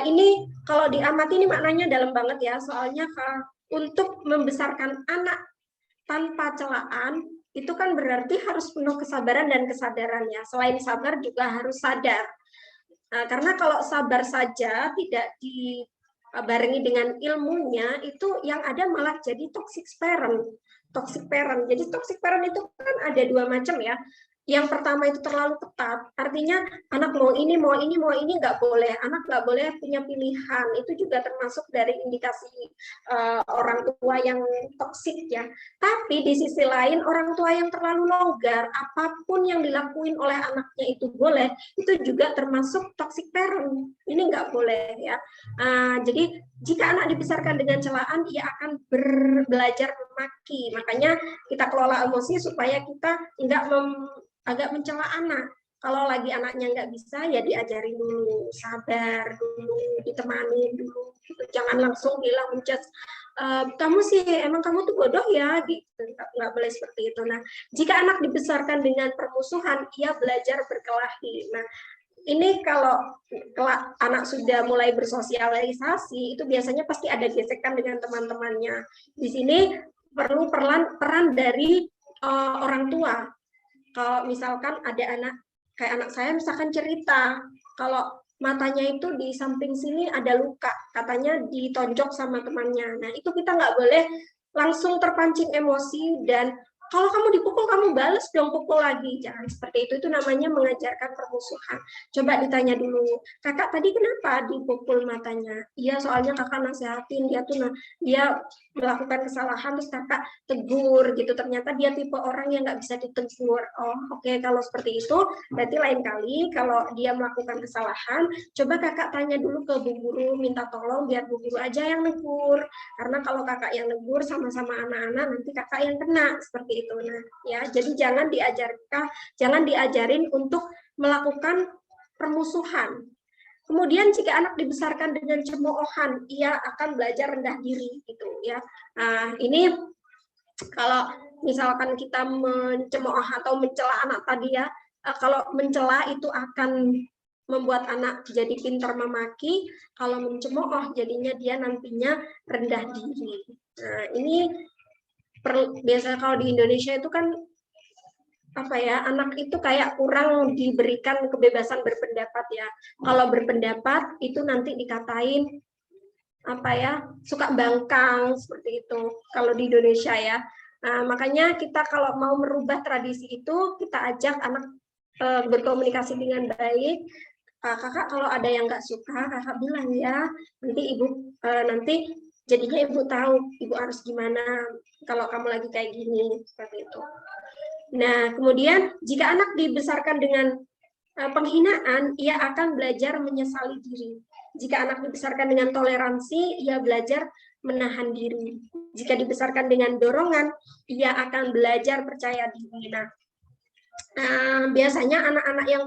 ini kalau diamati ini maknanya dalam banget ya, soalnya untuk membesarkan anak tanpa celaan, itu kan berarti harus penuh kesabaran dan kesadaran ya. Selain sabar juga harus sadar. Karena kalau sabar saja tidak dibarengi dengan ilmunya, itu yang ada malah jadi toxic parent. Jadi toxic parent itu kan ada dua macam ya. Yang pertama itu terlalu ketat, artinya anak mau ini nggak boleh, anak nggak boleh punya pilihan. Itu juga termasuk dari indikasi orang tua yang toksik ya. Tapi di sisi lain orang tua yang terlalu longgar, apapun yang dilakuin oleh anaknya itu boleh, itu juga termasuk toxic parent. Ini nggak boleh ya. Jadi jika anak dibesarkan dengan celaan, ia akan belajar memaki. Makanya kita kelola emosi supaya kita agak mencela anak. Kalau lagi anaknya nggak bisa, ya diajarin dulu, sabar dulu, ditemani dulu. Jangan langsung bilang menjudge, kamu sih, emang kamu tuh bodoh ya, gitu. Nggak boleh seperti itu. Nah, jika anak dibesarkan dengan permusuhan, ia belajar berkelahi. Nah, ini kalau anak sudah mulai bersosialisasi, itu biasanya pasti ada gesekan dengan teman-temannya. Di sini perlu peran dari orang tua. Kalau misalkan ada anak, kayak anak saya misalkan cerita, kalau matanya itu di samping sini ada luka, katanya ditonjok sama temannya. Nah, itu kita nggak boleh langsung terpancing emosi dan kalau kamu dipukul, kamu balas dong pukul lagi. Jangan seperti itu namanya mengajarkan permusuhan. Coba ditanya dulu, kakak tadi kenapa dipukul matanya? Iya, soalnya kakak nasihatin, dia melakukan kesalahan, terus kakak tegur gitu. Ternyata dia tipe orang yang nggak bisa ditegur. Oh, oke, kalau seperti itu, berarti lain kali kalau dia melakukan kesalahan, coba kakak tanya dulu ke Bu Guru, minta tolong biar Bu Guru aja yang negur. Karena kalau kakak yang negur sama-sama anak-anak, nanti kakak yang kena, seperti itu. Nah, ya, jadi jangan diajarin untuk melakukan permusuhan. Kemudian jika anak dibesarkan dengan cemoohan, ia akan belajar rendah diri gitu ya. Nah, ini kalau misalkan kita mencemooh atau mencela anak tadi ya, kalau mencela itu akan membuat anak jadi pintar memaki, kalau mencemooh jadinya dia nantinya rendah diri. Nah, ini biasanya kalau di Indonesia itu kan apa ya, anak itu kayak kurang diberikan kebebasan berpendapat ya. Kalau berpendapat itu nanti dikatain apa ya, suka bangkang seperti itu kalau di Indonesia ya. Nah, makanya kita kalau mau merubah tradisi itu, kita ajak anak berkomunikasi dengan baik. Kakak kalau ada yang nggak suka, kakak bilang ya, nanti ibu nanti jadinya ibu tahu ibu harus gimana kalau kamu lagi kayak gini, seperti itu. Nah, kemudian jika anak dibesarkan dengan penghinaan, ia akan belajar menyesali diri. Jika anak dibesarkan dengan toleransi, ia belajar menahan diri. Jika dibesarkan dengan dorongan, ia akan belajar percaya diri. Nah, biasanya anak-anak yang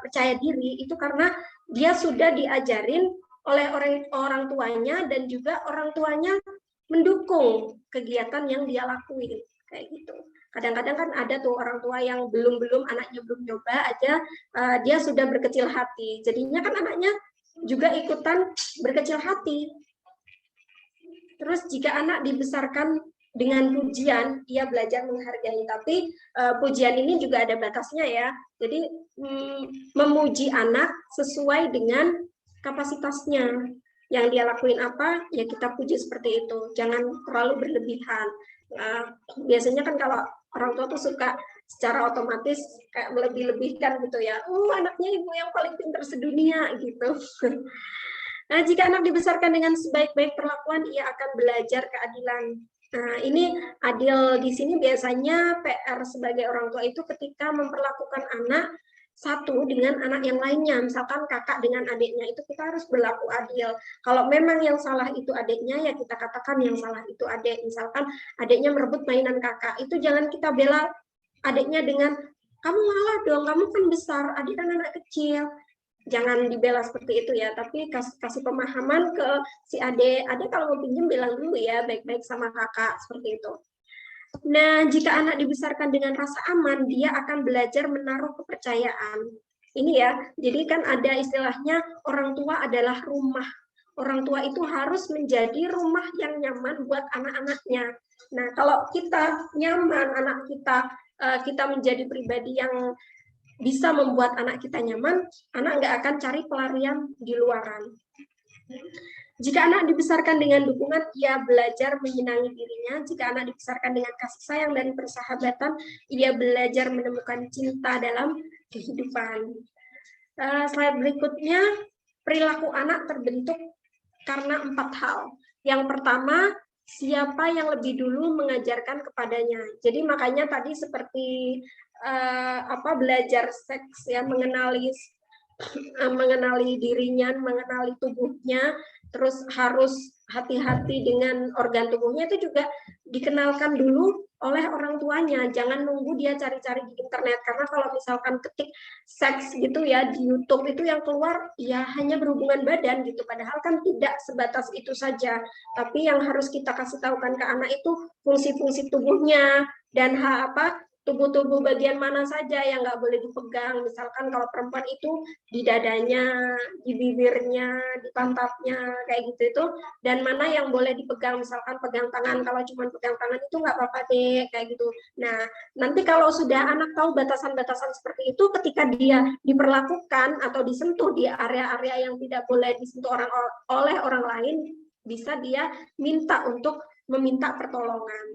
percaya diri itu karena dia sudah diajarin oleh orang tuanya dan juga orang tuanya mendukung kegiatan yang dia lakuin, kayak gitu. Kadang-kadang kan ada tuh orang tua yang belum anaknya belum nyoba aja dia sudah berkecil hati. Jadinya kan anaknya juga ikutan berkecil hati. Terus jika anak dibesarkan dengan pujian, ia belajar menghargai. Tapi pujian ini juga ada batasnya ya. Jadi memuji anak sesuai dengan kapasitasnya. Yang dia lakuin apa, ya kita puji seperti itu. Jangan terlalu berlebihan. Biasanya kan kalau orang tua tuh suka secara otomatis kayak melebih-lebihkan gitu ya. Anaknya ibu yang paling pintar sedunia gitu. Nah, jika anak dibesarkan dengan sebaik-baik perlakuan, ia akan belajar keadilan. Nah, ini adil di sini biasanya PR sebagai orang tua itu ketika memperlakukan anak satu dengan anak yang lainnya, misalkan kakak dengan adiknya, itu kita harus berlaku adil. Kalau memang yang salah itu adiknya, ya kita katakan yang salah itu adik. Misalkan adiknya merebut mainan kakak, itu jangan kita bela adiknya dengan, kamu ngalah dong, kamu kan besar, adik kan anak kecil. Jangan dibela seperti itu ya, tapi kasih pemahaman ke si adik kalau mau pinjam bilang dulu ya, baik-baik sama kakak, seperti itu. Nah, jika anak dibesarkan dengan rasa aman, dia akan belajar menaruh kepercayaan. Ini ya, jadi kan ada istilahnya orang tua adalah rumah. Orang tua itu harus menjadi rumah yang nyaman buat anak-anaknya. Nah, kalau kita nyaman, anak kita menjadi pribadi yang bisa membuat anak kita nyaman, anak nggak akan cari pelarian di luaran. Jika anak dibesarkan dengan dukungan, ia belajar menyenangi dirinya. Jika anak dibesarkan dengan kasih sayang dan persahabatan, ia belajar menemukan cinta dalam kehidupan. Slide berikutnya, perilaku anak terbentuk karena 4 hal. Yang pertama, siapa yang lebih dulu mengajarkan kepadanya. Jadi makanya tadi seperti belajar seks ya, mengenali dirinya, mengenali tubuhnya, terus harus hati-hati dengan organ tubuhnya, itu juga dikenalkan dulu oleh orang tuanya. Jangan nunggu dia cari-cari di internet, karena kalau misalkan ketik seks gitu ya di YouTube, itu yang keluar ya hanya berhubungan badan gitu, padahal kan tidak sebatas itu saja. Tapi yang harus kita kasih tahukan ke anak itu fungsi-fungsi tubuhnya dan tubuh-tubuh bagian mana saja yang nggak boleh dipegang. Misalkan kalau perempuan itu di dadanya, di bibirnya, di pantatnya, kayak gitu itu. Dan mana yang boleh dipegang, misalkan pegang tangan. Kalau cuma pegang tangan itu nggak apa-apa deh, kayak gitu. Nah, nanti kalau sudah anak tahu batasan-batasan seperti itu, ketika dia diperlakukan atau disentuh di area-area yang tidak boleh disentuh oleh orang lain, bisa dia meminta pertolongan.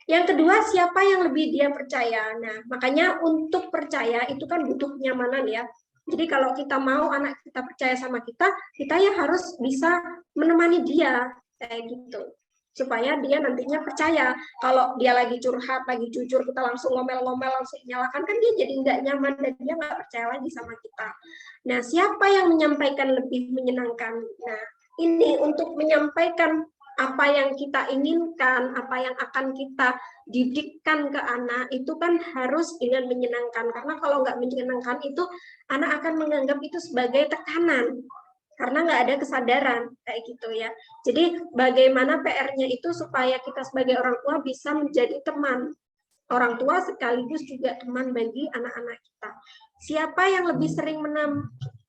Yang kedua, siapa yang lebih dia percaya. Nah, makanya untuk percaya itu kan butuh kenyamanan ya. Jadi kalau kita mau anak kita percaya sama kita ya harus bisa menemani dia, kayak gitu. Supaya dia nantinya percaya. Kalau dia lagi curhat, lagi jujur, kita langsung ngomel-ngomel, langsung nyalakan, kan dia jadi nggak nyaman dan dia nggak percaya lagi sama kita. Nah, siapa yang menyampaikan lebih menyenangkan? Nah, ini untuk menyampaikan apa yang kita inginkan, apa yang akan kita didikkan ke anak, itu kan harus dengan menyenangkan. Karena kalau nggak menyenangkan itu, anak akan menganggap itu sebagai tekanan. Karena nggak ada kesadaran, kayak gitu ya. Jadi bagaimana PR-nya itu supaya kita sebagai orang tua bisa menjadi teman. Orang tua sekaligus juga teman bagi anak-anak kita. Siapa yang lebih sering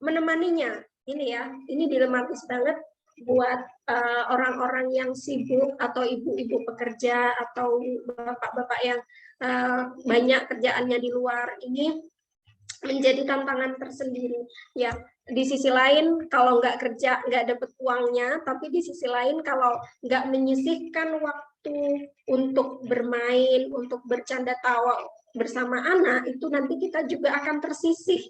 menemaninya? Ini ya, ini dilematis banget buat orang-orang yang sibuk atau ibu-ibu pekerja atau bapak-bapak yang banyak kerjaannya di luar, ini menjadi tantangan tersendiri. Ya, di sisi lain kalau nggak kerja nggak dapat uangnya, tapi di sisi lain kalau nggak menyisihkan waktu untuk bermain, untuk bercanda tawa bersama anak, itu nanti kita juga akan tersisih.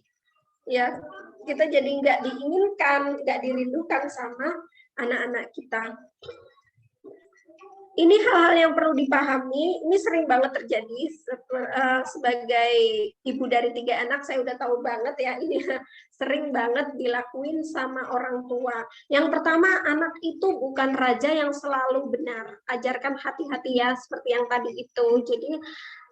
Ya, kita jadi nggak diinginkan, nggak dirindukan sama anak-anak kita. Ini hal-hal yang perlu dipahami, ini sering banget terjadi. Sebagai ibu dari 3 anak, saya udah tahu banget ya, ini sering banget dilakuin sama orang tua. Yang pertama, anak itu bukan raja yang selalu benar. Ajarkan hati-hati ya, seperti yang tadi itu. Jadi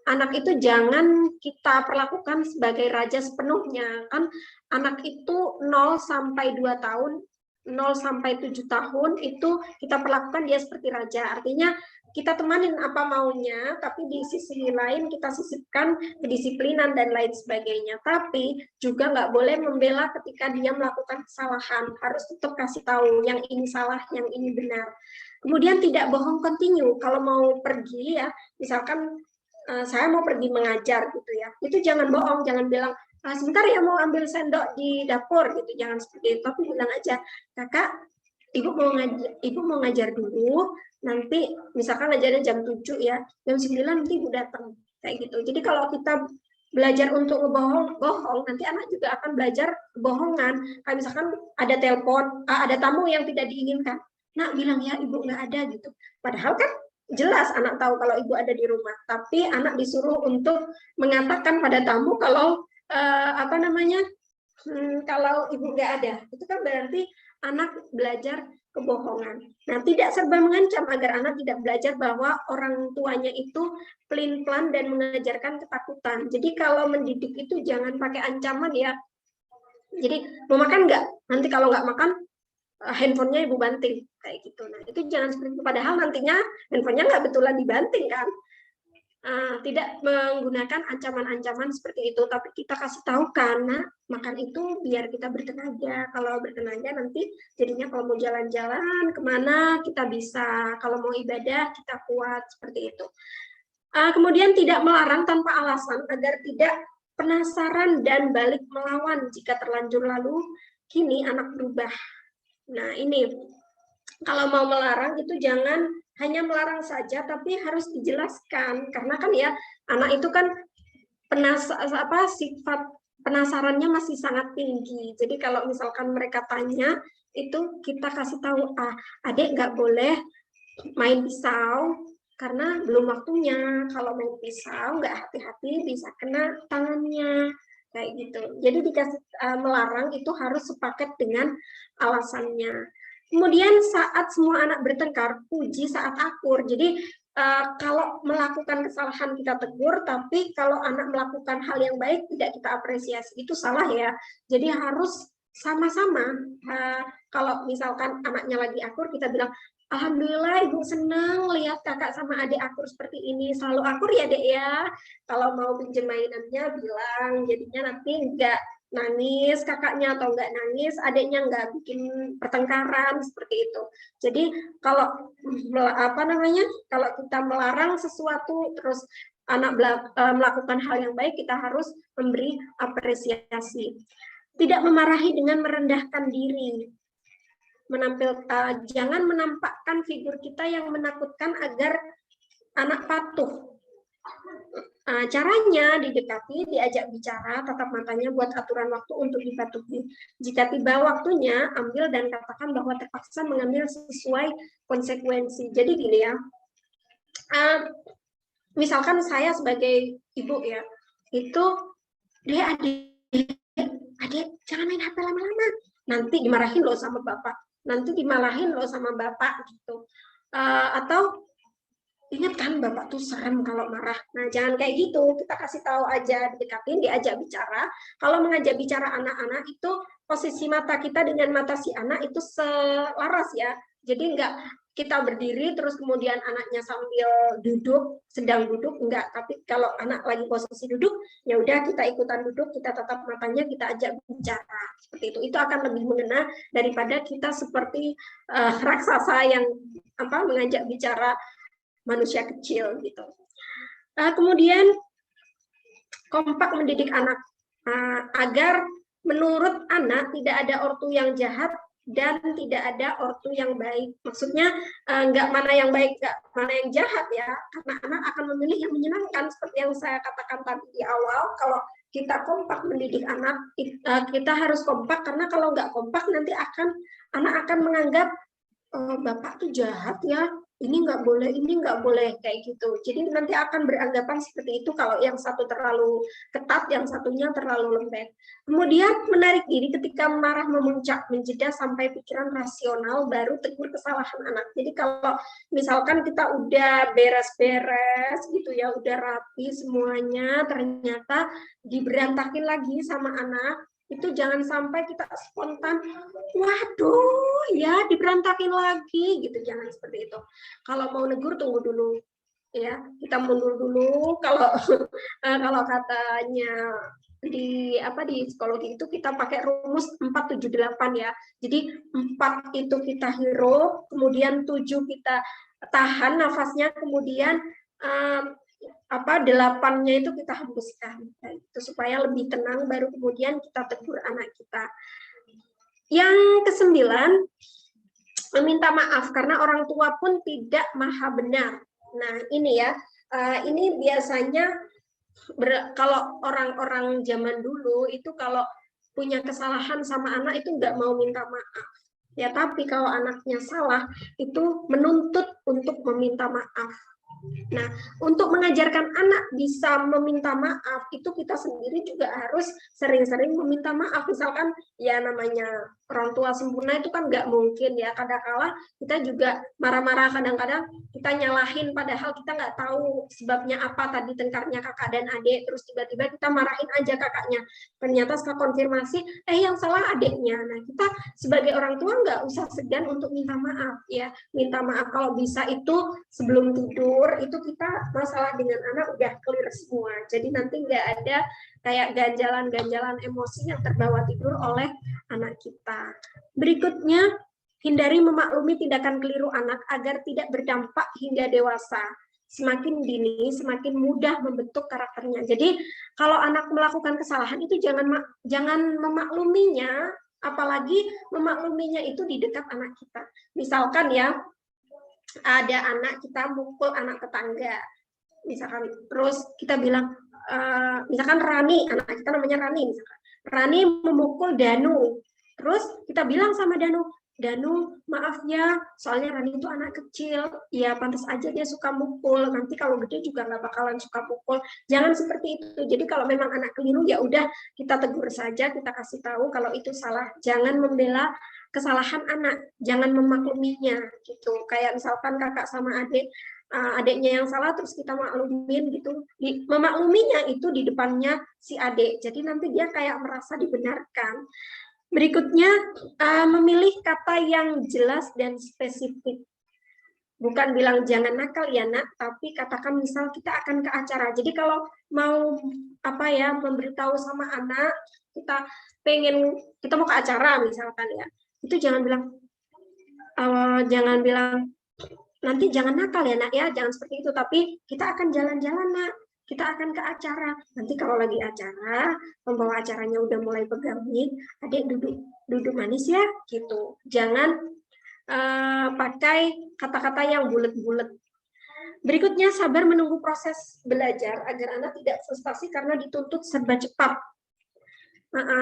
anak itu jangan kita perlakukan sebagai raja sepenuhnya. Kan anak itu 0 sampai 2 tahun, 0 sampai 7 tahun itu kita perlakukan dia seperti raja. Artinya kita temanin apa maunya, tapi di sisi lain kita sisipkan kedisiplinan dan lain sebagainya. Tapi juga nggak boleh membela ketika dia melakukan kesalahan. Harus tetap kasih tahu yang ini salah, yang ini benar. Kemudian tidak bohong kontinu. Kalau mau pergi ya, misalkan saya mau pergi mengajar gitu ya, itu jangan bohong, jangan bilang sebentar ya mau ambil sendok di dapur gitu, jangan seperti itu, tapi bilang aja, kakak, ibu mau ngajar dulu, nanti misalkan ngajarnya jam 7 ya, jam 9 nanti ibu datang, kayak gitu. Jadi kalau kita belajar untuk bohong, nanti anak juga akan belajar kebohongan. Kayak misalkan ada telepon, ada tamu yang tidak diinginkan, nak bilang ya ibu nggak ada gitu. Padahal kan jelas anak tahu kalau ibu ada di rumah, tapi anak disuruh untuk mengatakan pada tamu kalau kalau ibu nggak ada. Itu kan berarti anak belajar kebohongan. Nah, tidak serba mengancam agar anak tidak belajar bahwa orang tuanya itu pelin-pelan dan mengajarkan ketakutan. Jadi kalau mendidik itu jangan pakai ancaman ya. Jadi mau makan nggak? Nanti kalau nggak makan, handphonenya ibu banting kayak gitu. Nah itu jangan seperti itu. Padahal nantinya handphonenya nggak betulan dibanting kan. Tidak menggunakan ancaman-ancaman seperti itu, tapi kita kasih tahu karena makan itu biar kita bertenaga. Kalau bertenaga nanti jadinya kalau mau jalan-jalan kemana kita bisa, kalau mau ibadah kita kuat seperti itu. Kemudian tidak melarang tanpa alasan agar tidak penasaran dan balik melawan jika terlanjur lalu kini anak berubah. Nah ini kalau mau melarang itu jangan hanya melarang saja, tapi harus dijelaskan karena kan ya anak itu kan sifat penasarannya masih sangat tinggi. Jadi kalau misalkan mereka tanya itu kita kasih tahu, adik nggak boleh main pisau karena belum waktunya. Kalau main pisau nggak hati-hati bisa kena tangannya kayak gitu. Jadi dikasih melarang itu harus sepaket dengan alasannya. Kemudian saat semua anak bertengkar, puji saat akur. Jadi kalau melakukan kesalahan kita tegur, tapi kalau anak melakukan hal yang baik tidak kita apresiasi, itu salah ya. Jadi harus sama-sama. Kalau misalkan anaknya lagi akur, kita bilang, alhamdulillah ibu senang lihat kakak sama adik akur seperti ini. Selalu akur ya dek ya. Kalau mau pinjam mainannya bilang, jadinya nanti enggak nangis kakaknya atau enggak nangis, adiknya enggak bikin pertengkaran seperti itu. Jadi kalau kalau kita melarang sesuatu terus anak melakukan hal yang baik, kita harus memberi apresiasi. Tidak memarahi dengan merendahkan diri. Jangan menampakkan figur kita yang menakutkan agar anak patuh. Caranya didekati, diajak bicara, tatap matanya, buat aturan waktu untuk dipatuhi. Jika tiba waktunya, ambil dan katakan bahwa terpaksa mengambil sesuai konsekuensi. Jadi gini ya, misalkan saya sebagai ibu ya, itu adik jangan main HP lama-lama, nanti dimarahin loh sama bapak, gitu. Atau ingat kan bapak tuh serem kalau marah. Nah jangan kayak gitu, kita kasih tahu aja, didekatin, diajak bicara. Kalau mengajak bicara anak-anak itu posisi mata kita dengan mata si anak itu selaras ya. Jadi enggak kita berdiri terus kemudian anaknya sambil sedang duduk, enggak. Tapi kalau anak lagi posisi duduk, ya udah kita ikutan duduk, kita tatap matanya, kita ajak bicara seperti itu. Itu akan lebih mengena daripada kita seperti raksasa yang mengajak bicara manusia kecil gitu. Kemudian kompak mendidik anak agar menurut anak tidak ada ortu yang jahat dan tidak ada ortu yang baik. Maksudnya nggak mana yang baik, nggak mana yang jahat ya, karena anak akan memilih yang menyenangkan seperti yang saya katakan tadi di awal. Kalau kita kompak mendidik anak, kita harus kompak, karena kalau nggak kompak nanti anak akan menganggap bapak tuh jahat ya, ini nggak boleh kayak gitu. Jadi nanti akan beranggapan seperti itu kalau yang satu terlalu ketat, yang satunya terlalu lembek. Kemudian menarik diri ketika marah memuncak, menjeda sampai pikiran rasional, baru tegur kesalahan anak. Jadi kalau misalkan kita udah beres-beres gitu ya, udah rapi semuanya, ternyata diberantakin lagi sama anak, itu jangan sampai kita spontan, waduh ya diberantakin lagi gitu, jangan seperti itu. Kalau mau negur tunggu dulu ya, kita mundur dulu. Kalau kalau katanya di psikologi itu kita pakai rumus 478 ya. Jadi 4 itu kita hirup, kemudian 7 kita tahan nafasnya, kemudian 8-nya itu kita hembuskan. Itu supaya lebih tenang, baru kemudian kita tegur anak kita. Yang ke-9, meminta maaf karena orang tua pun tidak maha benar. Nah, ini ya, ini biasanya kalau orang-orang zaman dulu itu kalau punya kesalahan sama anak itu nggak mau minta maaf. Ya, tapi kalau anaknya salah itu menuntut untuk meminta maaf. Nah, untuk mengajarkan anak bisa meminta maaf, itu kita sendiri juga harus sering-sering meminta maaf. Misalkan, ya namanya orang tua sempurna itu kan nggak mungkin ya. Kadang-kala kita juga marah-marah, kadang-kadang kita nyalahin, padahal kita nggak tahu sebabnya apa tadi tengkarnya kakak dan adik, terus tiba-tiba kita marahin aja kakaknya. Ternyata setelah konfirmasi, yang salah adiknya. Nah, kita sebagai orang tua nggak usah segan untuk minta maaf ya. Minta maaf kalau bisa itu sebelum tidur, itu kita masalah dengan anak udah clear semua. Jadi nanti nggak ada kayak ganjalan-ganjalan emosi yang terbawa tidur oleh anak kita. Berikutnya, hindari memaklumi tindakan keliru anak agar tidak berdampak hingga dewasa. Semakin dini, semakin mudah membentuk karakternya. Jadi kalau anak melakukan kesalahan itu jangan memakluminya, apalagi memakluminya itu di dekat anak kita. Misalkan ya, ada anak kita mukul anak tetangga, misalkan, terus kita bilang, misalkan Rani, anak kita namanya Rani, misalkan Rani memukul Danu, terus kita bilang sama Danu, maaf ya, soalnya Rani itu anak kecil, ya pantas aja dia suka mukul, nanti kalau gede juga nggak bakalan suka pukul. Jangan seperti itu. Jadi kalau memang anak keliru, ya udah kita tegur saja, kita kasih tahu kalau itu salah. Jangan membela kesalahan anak, jangan memakluminya gitu. Kayak misalkan kakak sama adiknya yang salah, terus kita maklumin gitu. Memakluminya itu di depannya si adik. Jadi nanti dia kayak merasa dibenarkan. Berikutnya, memilih kata yang jelas dan spesifik. Bukan bilang jangan nakal ya nak, tapi katakan misal kita akan ke acara. Jadi kalau mau memberitahu sama anak, kita mau ke acara misalkan ya, itu jangan bilang nanti jangan nakal ya nak ya, jangan seperti itu, tapi kita akan jalan-jalan nak, kita akan ke acara. Nanti kalau lagi acara, pembawa acaranya udah mulai pegang mic, adik duduk manis ya gitu. Jangan pakai kata-kata yang bulet-bulet. Berikutnya, sabar menunggu proses belajar agar anak tidak frustasi karena dituntut serba cepat.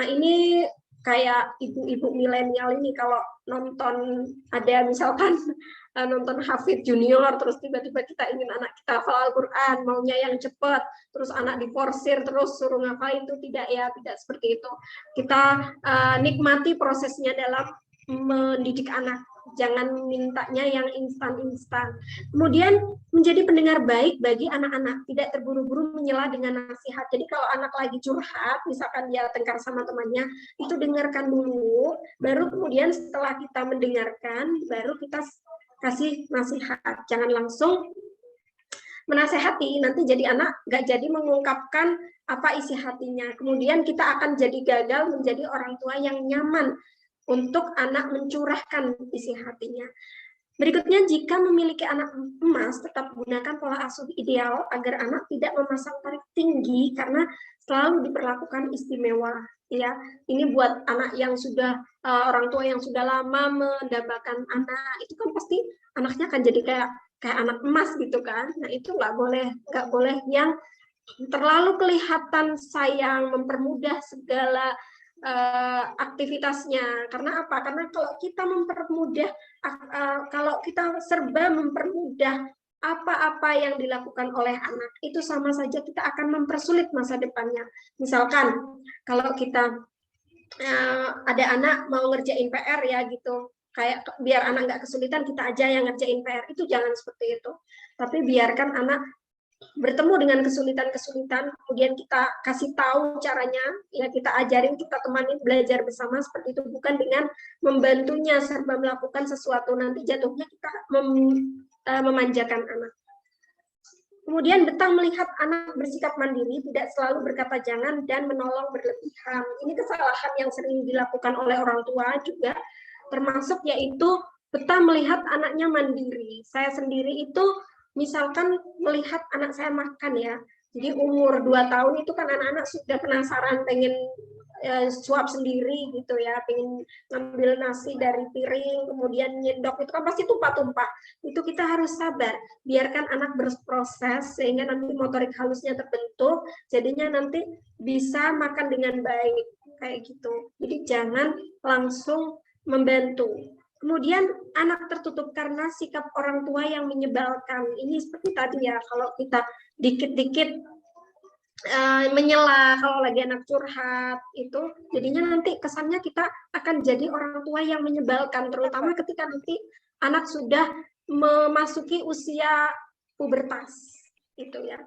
Ini kayak ibu-ibu milenial ini kalau nonton, ada misalkan nonton Hafid Junior, terus tiba-tiba kita ingin anak kita hafal Al-Quran, maunya yang cepat, terus anak diporsir, terus suruh ngafal, itu tidak ya, tidak seperti itu. Kita nikmati prosesnya dalam mendidik anak, jangan mintanya yang instan-instan. Kemudian menjadi pendengar baik bagi anak-anak, tidak terburu-buru menyela dengan nasihat. Jadi kalau anak lagi curhat, misalkan dia tengkar sama temannya, itu dengarkan dulu, baru kemudian setelah kita mendengarkan, baru kita kasih nasihat. Jangan langsung menasehati, nanti jadi anak nggak jadi mengungkapkan apa isi hatinya. Kemudian kita akan jadi gagal menjadi orang tua yang nyaman untuk anak mencurahkan isi hatinya. Berikutnya, jika memiliki anak emas, tetap gunakan pola asuh ideal agar anak tidak memasang taraf tinggi karena selalu diperlakukan istimewa. Ya, ini buat anak yang sudah orang tua yang sudah lama mendapatkan anak, itu kan pasti anaknya akan jadi kayak anak emas gitu kan. Nah, itu nggak boleh yang terlalu kelihatan sayang, mempermudah segala aktivitasnya. Karena apa? Karena kalau kita mempermudah, kalau kita serba mempermudah apa-apa yang dilakukan oleh anak, itu sama saja kita akan mempersulit masa depannya. Misalkan kalau kita ada anak mau ngerjain PR ya gitu, kayak biar anak nggak kesulitan kita aja yang ngerjain PR, itu jangan seperti itu. Tapi biarkan anak bertemu dengan kesulitan-kesulitan, kemudian kita kasih tahu caranya, ya kita ajarin, kita temani belajar bersama seperti itu, bukan dengan membantunya serba melakukan sesuatu, nanti jatuhnya kita memanjakan anak. Kemudian betah melihat anak bersikap mandiri, tidak selalu berkata jangan dan menolong berlebihan. Ini kesalahan yang sering dilakukan oleh orang tua juga, termasuk yaitu betah melihat anaknya mandiri. Saya sendiri itu misalkan melihat anak saya makan ya, jadi umur 2 tahun itu kan anak-anak sudah penasaran pengen suap sendiri gitu ya, pengen ngambil nasi dari piring kemudian nyendok, itu kan pasti tumpah-tumpah. Itu kita harus sabar, biarkan anak berproses sehingga nanti motorik halusnya terbentuk, jadinya nanti bisa makan dengan baik kayak gitu. Jadi jangan langsung membantu. Kemudian anak tertutup karena sikap orang tua yang menyebalkan. Ini seperti tadi ya, kalau kita dikit-dikit menyela, kalau lagi anak curhat, itu jadinya nanti kesannya kita akan jadi orang tua yang menyebalkan, terutama ketika nanti anak sudah memasuki usia pubertas. Itu ya.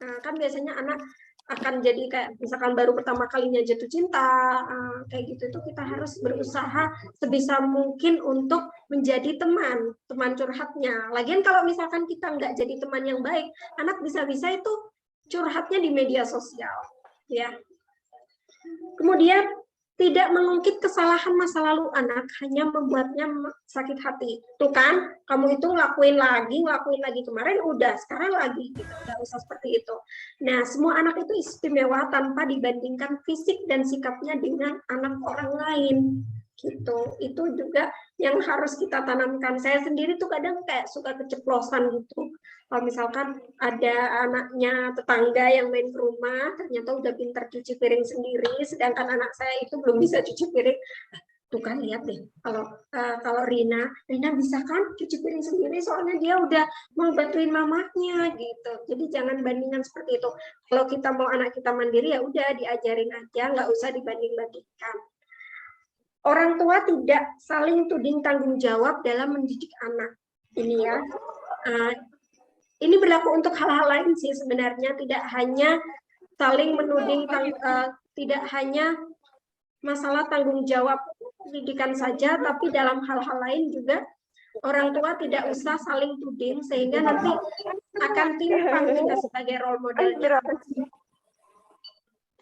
Nah, kan biasanya anak akan jadi kayak misalkan baru pertama kalinya jatuh cinta, kayak gitu. Itu kita harus berusaha sebisa mungkin untuk menjadi teman curhatnya. Lagian kalau misalkan kita nggak jadi teman yang baik, anak bisa-bisa itu curhatnya di media sosial, ya. Kemudian tidak mengungkit kesalahan masa lalu anak, hanya membuatnya sakit hati. Tuh kan, kamu itu lakuin lagi kemarin, udah sekarang lagi, gitu. Nggak usah seperti itu. Nah, semua anak itu istimewa tanpa dibandingkan fisik dan sikapnya dengan anak orang lain. Gitu. Itu juga yang harus kita tanamkan. Saya sendiri tuh kadang kayak suka keceplosan gitu. Kalau misalkan ada anaknya tetangga yang main ke rumah, ternyata udah pintar cuci piring sendiri, sedangkan anak saya itu belum bisa cuci piring. Tuh kan, lihat deh, kalau Rina bisa kan cuci piring sendiri, soalnya dia udah mau bantuin mamanya gitu. Jadi jangan bandingan seperti itu. Kalau kita mau anak kita mandiri, ya udah diajarin aja, nggak usah dibanding-bandingkan. Orang tua tidak saling tuding tanggung jawab dalam mendidik anak. Ini ya. Ini berlaku untuk hal-hal lain sih sebenarnya, tidak hanya saling menuding, tidak hanya masalah tanggung jawab pendidikan saja, tapi dalam hal-hal lain juga orang tua tidak usah saling tuding sehingga nanti akan timpang kita sebagai role modelnya.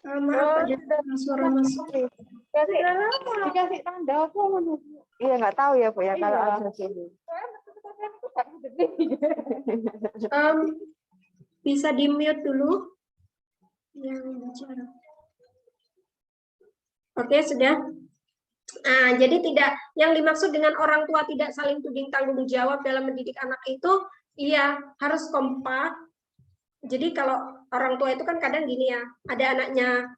Maaf ada suara masuk. Dikasih tanda apa? Iya nggak tahu ya Bu ya kalau ada sini. Bisa di mute dulu yang bicara. Oke, sudah. Jadi tidak, yang dimaksud dengan orang tua tidak saling tuding tanggung jawab dalam mendidik anak itu, iya harus kompak. Jadi kalau orang tua itu kan kadang gini ya, ada anaknya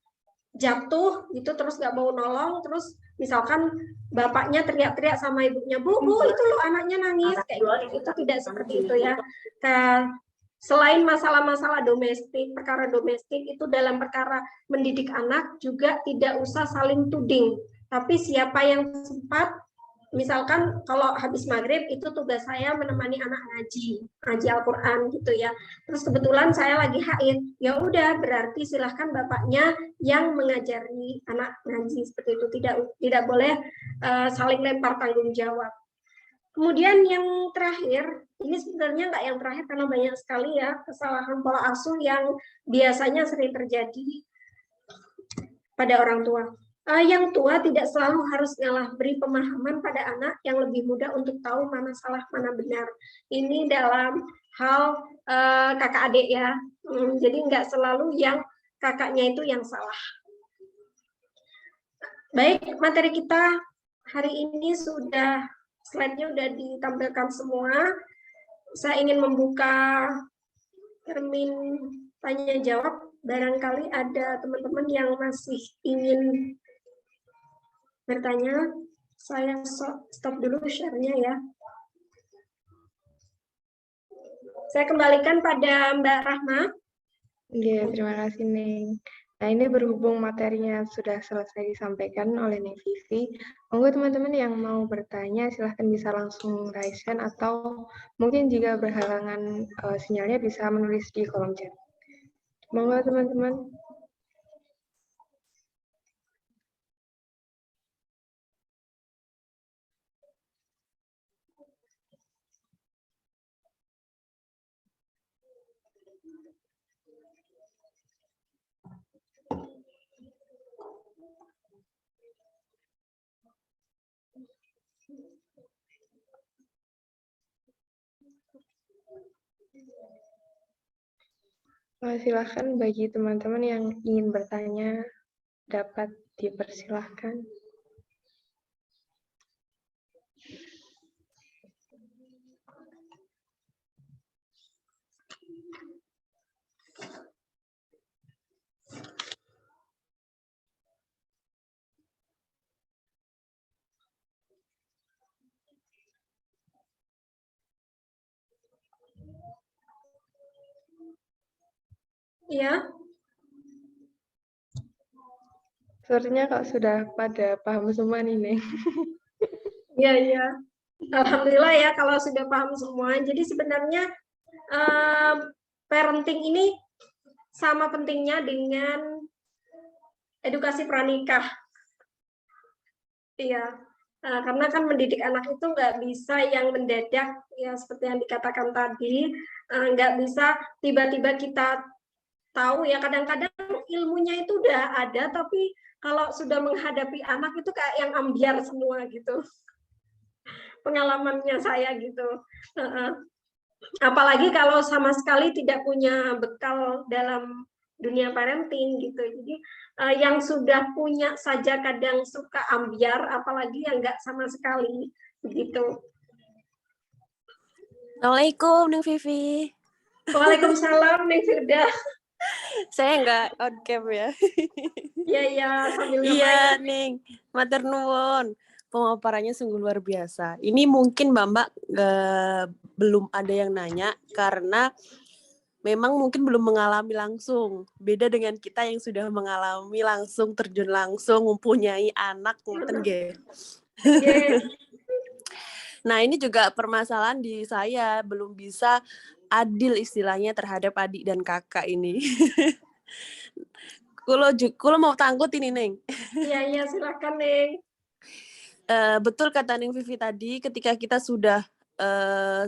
jatuh gitu terus nggak mau nolong, terus misalkan bapaknya teriak-teriak sama ibunya, bu itu loh anaknya nangis, kayak gitu. Itu tidak seperti itu ya. Selain masalah-masalah domestik, perkara domestik itu dalam perkara mendidik anak juga tidak usah saling tuding. Tapi siapa yang sempat, misalkan kalau habis maghrib itu tugas saya menemani anak ngaji Al-Quran gitu ya. Terus kebetulan saya lagi haid, ya udah berarti silahkan bapaknya yang mengajari anak ngaji seperti itu. Tidak boleh saling lempar tanggung jawab. Kemudian yang terakhir, ini sebenarnya nggak yang terakhir karena banyak sekali ya kesalahan pola asuh yang biasanya sering terjadi pada orang tua. Yang tua tidak selalu harus ngalah, beri pemahaman pada anak yang lebih muda untuk tahu mana salah, mana benar. Ini dalam hal kakak adik ya. Jadi nggak selalu yang kakaknya itu yang salah. Baik, materi kita hari ini sudah, slide-nya sudah ditampilkan semua. Saya ingin membuka termin tanya jawab. Barangkali ada teman-teman yang masih ingin bertanya. Saya stop dulu share-nya ya. Saya kembalikan pada Mbak Rahma. Iya, terima kasih, Neng. Nah, ini berhubung materinya sudah selesai disampaikan oleh Neng Vivi, monggo teman-teman yang mau bertanya silahkan bisa langsung raise hand atau mungkin jika berhalangan sinyalnya bisa menulis di kolom chat. Monggo teman-teman. Silahkan bagi teman-teman yang ingin bertanya dapat dipersilahkan. Ya. Sepertinya kalau sudah pada paham semua nih, Neng. Iya, iya. Alhamdulillah ya kalau sudah paham semua. Jadi sebenarnya parenting ini sama pentingnya dengan edukasi pranikah. Iya, karena kan mendidik anak itu nggak bisa yang mendadak, ya seperti yang dikatakan tadi, nggak bisa tiba-tiba kita tahu ya, kadang-kadang ilmunya itu udah ada, tapi kalau sudah menghadapi anak itu kayak yang ambiar semua gitu. Pengalamannya saya gitu. Apalagi kalau sama sekali tidak punya bekal dalam dunia parenting gitu. Jadi yang sudah punya saja kadang suka ambiar, apalagi yang nggak sama sekali begitu. Assalamualaikum, Neng Vivi. Waalaikumsalam, Neng Firda. Saya nggak on cam ya. Iya, iya, sambil ngapain? Iya, Neng. Matur nuwun. Pemaparannya sungguh luar biasa. Ini mungkin Mbak belum ada yang nanya karena memang mungkin belum mengalami langsung. Beda dengan kita yang sudah mengalami langsung, terjun langsung, mempunyai anak, ngoten nggih. Nah, ini juga permasalahan di saya, belum bisa adil istilahnya terhadap adik dan kakak ini. Kulo mau tanggut ini, Neng. Iya, iya, silakan, Neng. Betul kata Neng Vivi tadi, ketika kita sudah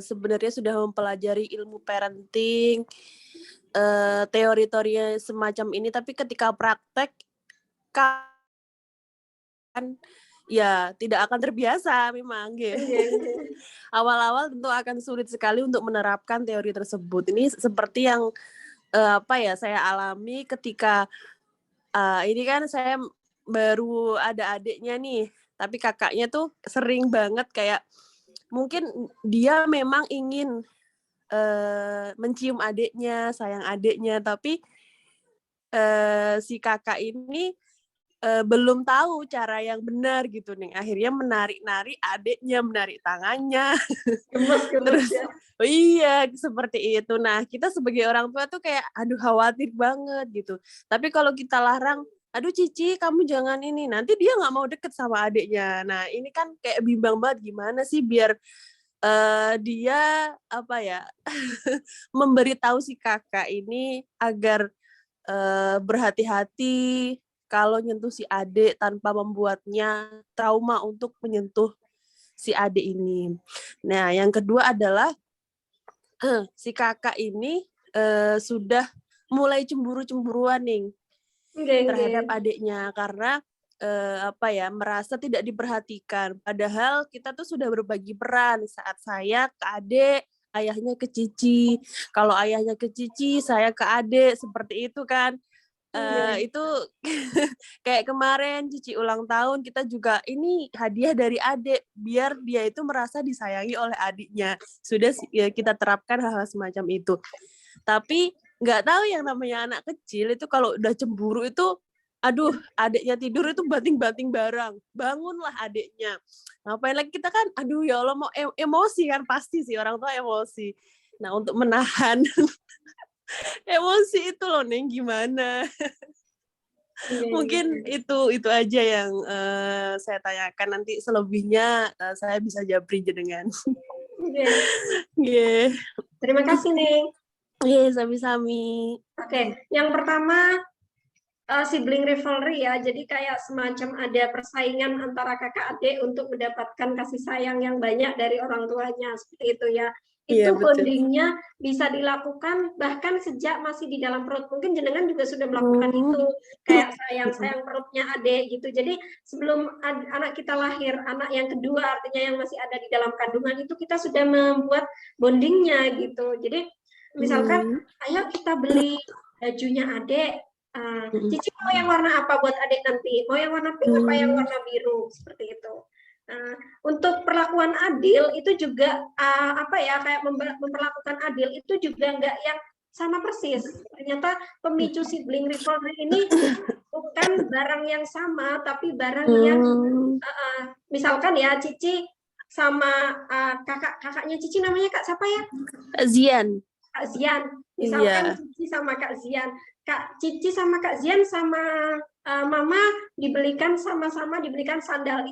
sebenarnya sudah mempelajari ilmu parenting, teori-teorinya semacam ini, tapi ketika praktek kan ya tidak akan terbiasa memang gitu. Awal-awal tentu akan sulit sekali untuk menerapkan teori tersebut. Ini seperti yang saya alami ketika ini kan saya baru ada adiknya nih, tapi kakaknya tuh sering banget kayak mungkin dia memang ingin mencium adiknya, sayang adiknya, tapi si kakak ini belum tahu cara yang benar gitu nih. Akhirnya menarik-narik adiknya, menarik tangannya. Terus ya. Iya, seperti itu. Nah, kita sebagai orang tua tuh kayak aduh khawatir banget gitu. Tapi kalau kita larang, aduh Cici kamu jangan ini, nanti dia nggak mau deket sama adiknya. Nah, ini kan kayak bimbang banget gimana sih biar dia memberitahu si kakak ini agar berhati-hati kalau nyentuh si adik tanpa membuatnya trauma untuk menyentuh si adik ini. Nah, yang kedua adalah si kakak ini sudah mulai cemburu-cemburuan nih terhadap adiknya karena merasa tidak diperhatikan. Padahal kita tuh sudah berbagi peran. Saat saya ke adik, ayahnya ke cici. Kalau ayahnya ke cici, saya ke adik. Seperti itu kan. Itu kayak kemarin cici ulang tahun, kita juga ini hadiah dari adik. Biar dia itu merasa disayangi oleh adiknya. Sudah ya, kita terapkan hal-hal semacam itu. Tapi nggak tahu yang namanya anak kecil itu kalau udah cemburu itu, aduh, adiknya tidur itu banting-banting barang. Bangunlah adiknya. Ngapain lagi kita kan, aduh ya Allah, mau emosi kan, pasti sih orang tua emosi. Nah, untuk menahan emosi itu loh, Neng, gimana? Mungkin itu aja yang saya tanyakan. Nanti selebihnya saya bisa jabri jenengan. Terima kasih, Neng. Sami-sami. Oke, yang pertama sibling rivalry ya, jadi kayak semacam ada persaingan antara kakak adik untuk mendapatkan kasih sayang yang banyak dari orang tuanya, seperti itu ya. Itu bondingnya bisa dilakukan bahkan sejak masih di dalam perut. Mungkin jenengan juga sudah melakukan itu, kayak sayang perutnya adik gitu. Jadi sebelum anak kita lahir, anak yang kedua artinya yang masih ada di dalam kandungan itu, kita sudah membuat bondingnya gitu. Jadi misalkan, ayo kita beli bajunya adik, cici mau yang warna apa buat adik nanti? Mau yang warna pink apa yang warna biru? Seperti itu. Untuk perlakuan adil itu juga kayak memperlakukan adil itu juga nggak yang sama persis. Ternyata pemicu sibling rivalry ini bukan barang yang sama, tapi barang yang misalkan ya Cici sama kakaknya Cici, namanya Kak siapa ya? Zian. Kak Zian. Misalkan Cici sama Kak Zian. Kak Cici sama Kak Zian sama Mama sama-sama dibelikan sandal.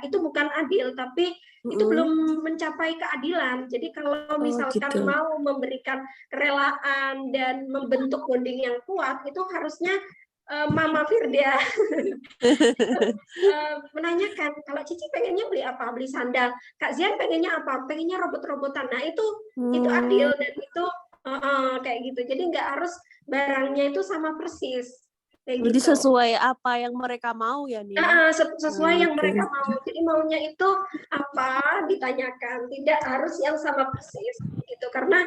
Itu bukan adil, tapi itu belum mencapai keadilan. Jadi kalau misalkan mau memberikan kerelaan dan membentuk bonding yang kuat, itu harusnya Mama Firdia menanyakan, kalau Cici pengennya beli apa? Beli sandal. Kak Zian pengennya apa? Pengennya robot-robotan. Nah, itu adil dan itu kayak gitu. Jadi nggak harus barangnya itu sama persis. Jadi gitu. Sesuai apa yang mereka mau ya nih? Sesuai yang mereka mau. Jadi maunya itu apa ditanyakan, tidak harus yang sama persis gitu. Karena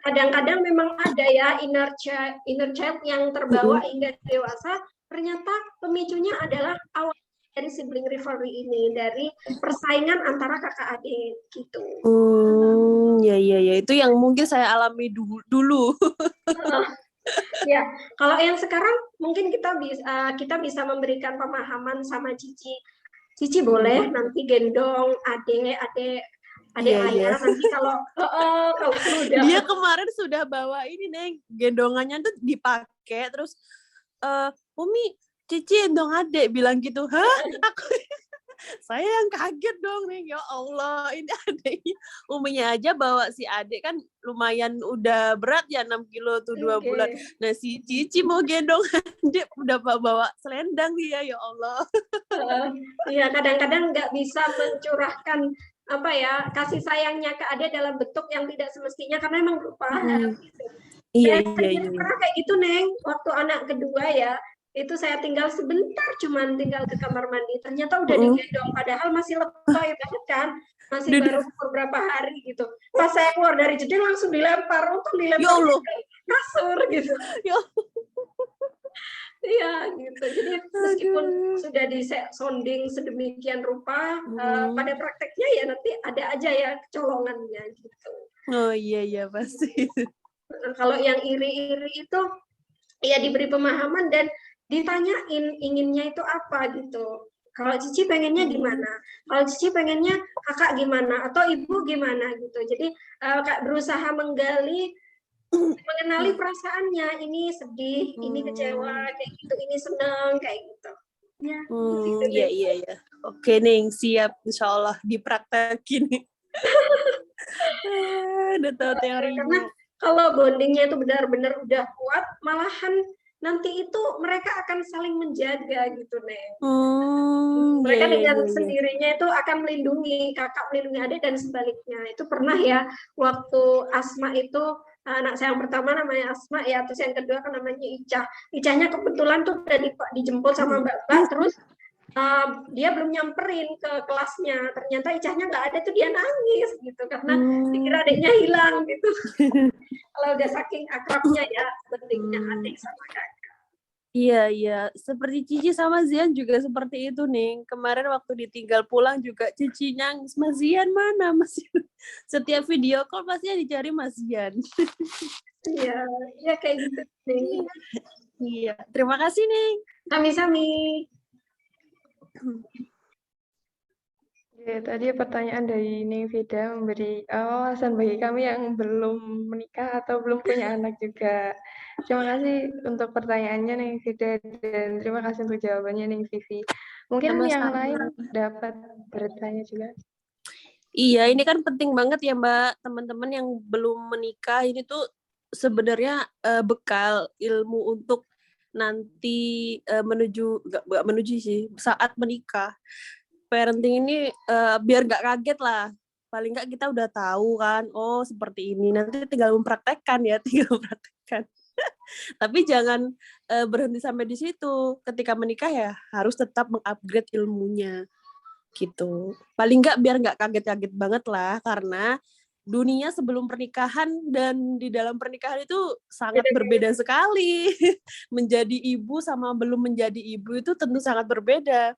kadang-kadang memang ada ya inner child yang terbawa hingga dewasa. Ternyata pemicunya adalah awal dari sibling rivalry ini, dari persaingan antara kakak adik gitu. Ya itu yang mungkin saya alami dulu. Ya, kalau yang sekarang mungkin kita bisa memberikan pemahaman sama Cici. Cici boleh nanti gendong adik ayah nanti kalau sudah. Dia kemarin sudah bawa ini, Neng, gendongannya tuh dipakai terus Umi, Cici gendong adik, bilang gitu. Hah? Saya yang kaget dong, nih, ya Allah, ini adiknya. Uminya aja bawa si adik kan lumayan udah berat ya, 6 kilo tuh 2 bulan. Nah, si Cici mau gendong adik, udah bawa selendang dia, ya Allah. Iya, kadang-kadang nggak bisa mencurahkan kasih sayangnya ke adik dalam bentuk yang tidak semestinya, karena emang lupa. Iya. Karena kayak gitu, Neng, waktu anak kedua ya, itu saya tinggal sebentar, cuman tinggal ke kamar mandi, ternyata udah digendong, padahal masih lebay banget kan, masih baru beberapa hari gitu. Pas saya keluar dari jendela langsung dilempar ke kasur gitu. Iya gitu. Jadi meskipun sudah disonding sedemikian rupa, pada prakteknya ya nanti ada aja ya kecolongannya gitu. Oh iya pasti. Kalau yang iri-iri itu ya diberi pemahaman dan ditanyain inginnya itu apa gitu. Kalau Cici pengennya gimana? Kalau Cici pengennya kakak gimana? Atau ibu gimana gitu. Jadi Kak berusaha mengenali perasaannya. Ini sedih, ini kecewa, kayak gitu. Ini senang, kayak gitu. Ya. Iya. Oke, Neng, siap. Insya Allah dipraktekin. Udah tahu teorinya. Karena kalau bondingnya itu benar-benar udah kuat, malahan nanti itu mereka akan saling menjaga gitu, Neng. Mereka dengan sendirinya itu akan melindungi, kakak melindungi adik dan sebaliknya. Itu pernah ya, waktu Asma itu, anak saya yang pertama namanya Asma ya, terus yang kedua kan namanya Icah. Icahnya kebetulan tuh udah dijemput sama Mbak, terus dia belum nyamperin ke kelasnya, ternyata icahnya nggak ada tuh dia nangis gitu karena dikira adiknya hilang gitu. Kalau udah saking akrabnya ya pentingnya adik sama kakak. Iya, seperti Cici sama Zian juga seperti itu nih. Kemarin waktu ditinggal pulang juga Cici nangis, Mas Zian mana? Mas Zian. Setiap video call pastinya dicari Mas Zian. Iya kayak gitu nih. Iya, terima kasih nih. Sami-sami. Ya, tadi pertanyaan dari Ning Vida memberi wawasan bagi kami yang belum menikah atau belum punya anak juga. Terima kasih untuk pertanyaannya Ning Vida dan terima kasih untuk jawabannya Ning Vivi. Mungkin Sama-sama. yang lain dapat bertanya juga. Iya, ini kan penting banget ya Mbak, teman-teman yang belum menikah ini tuh sebenarnya bekal ilmu untuk nanti nggak menuju sih, saat menikah. Parenting ini biar nggak kaget lah. Paling nggak kita udah tahu kan, oh seperti ini. Nanti tinggal mempraktekkan ya, tinggal mempraktekkan. Tapi jangan berhenti sampai di situ. Ketika menikah ya harus tetap mengupgrade ilmunya gitu. Paling nggak biar nggak kaget-kaget banget lah, karena dunia sebelum pernikahan dan di dalam pernikahan itu sangat berbeda sekali. Menjadi ibu sama belum menjadi ibu itu tentu sangat berbeda.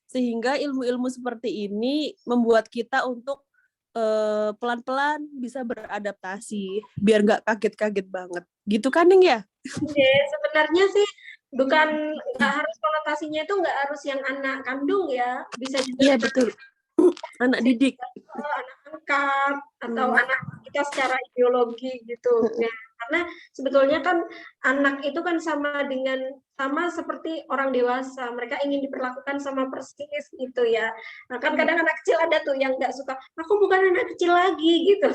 Sehingga ilmu-ilmu seperti ini membuat kita untuk pelan-pelan bisa beradaptasi biar nggak kaget-kaget banget gitu kan Ning ya? Sebenarnya sih bukan nggak harus konotasinya itu nggak harus yang anak kandung ya, bisa juga Iya betul, anak didik, anak angkat atau anak kita secara ideologi gitu ya. Karena sebetulnya kan anak itu kan sama seperti orang dewasa, mereka ingin diperlakukan sama persis gitu ya. Nah kan kadang anak kecil ada tuh yang nggak suka, aku bukan anak kecil lagi gitu.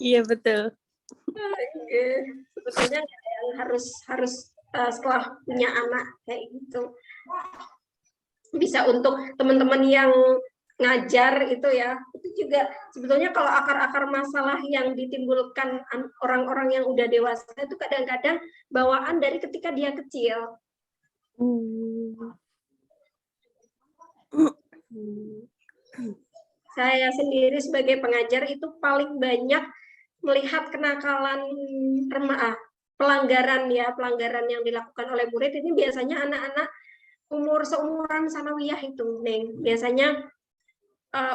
iya betul. Sebetulnya yang harus setelah punya anak kayak gitu. Bisa untuk teman-teman yang ngajar itu ya, itu juga sebetulnya kalau akar-akar masalah yang ditimbulkan orang-orang yang udah dewasa itu kadang-kadang bawaan dari ketika dia kecil. Saya sendiri sebagai pengajar itu paling banyak melihat kenakalan pelanggaran yang dilakukan oleh murid ini biasanya anak-anak umur seumuran sanawiyah itu, Neng. Biasanya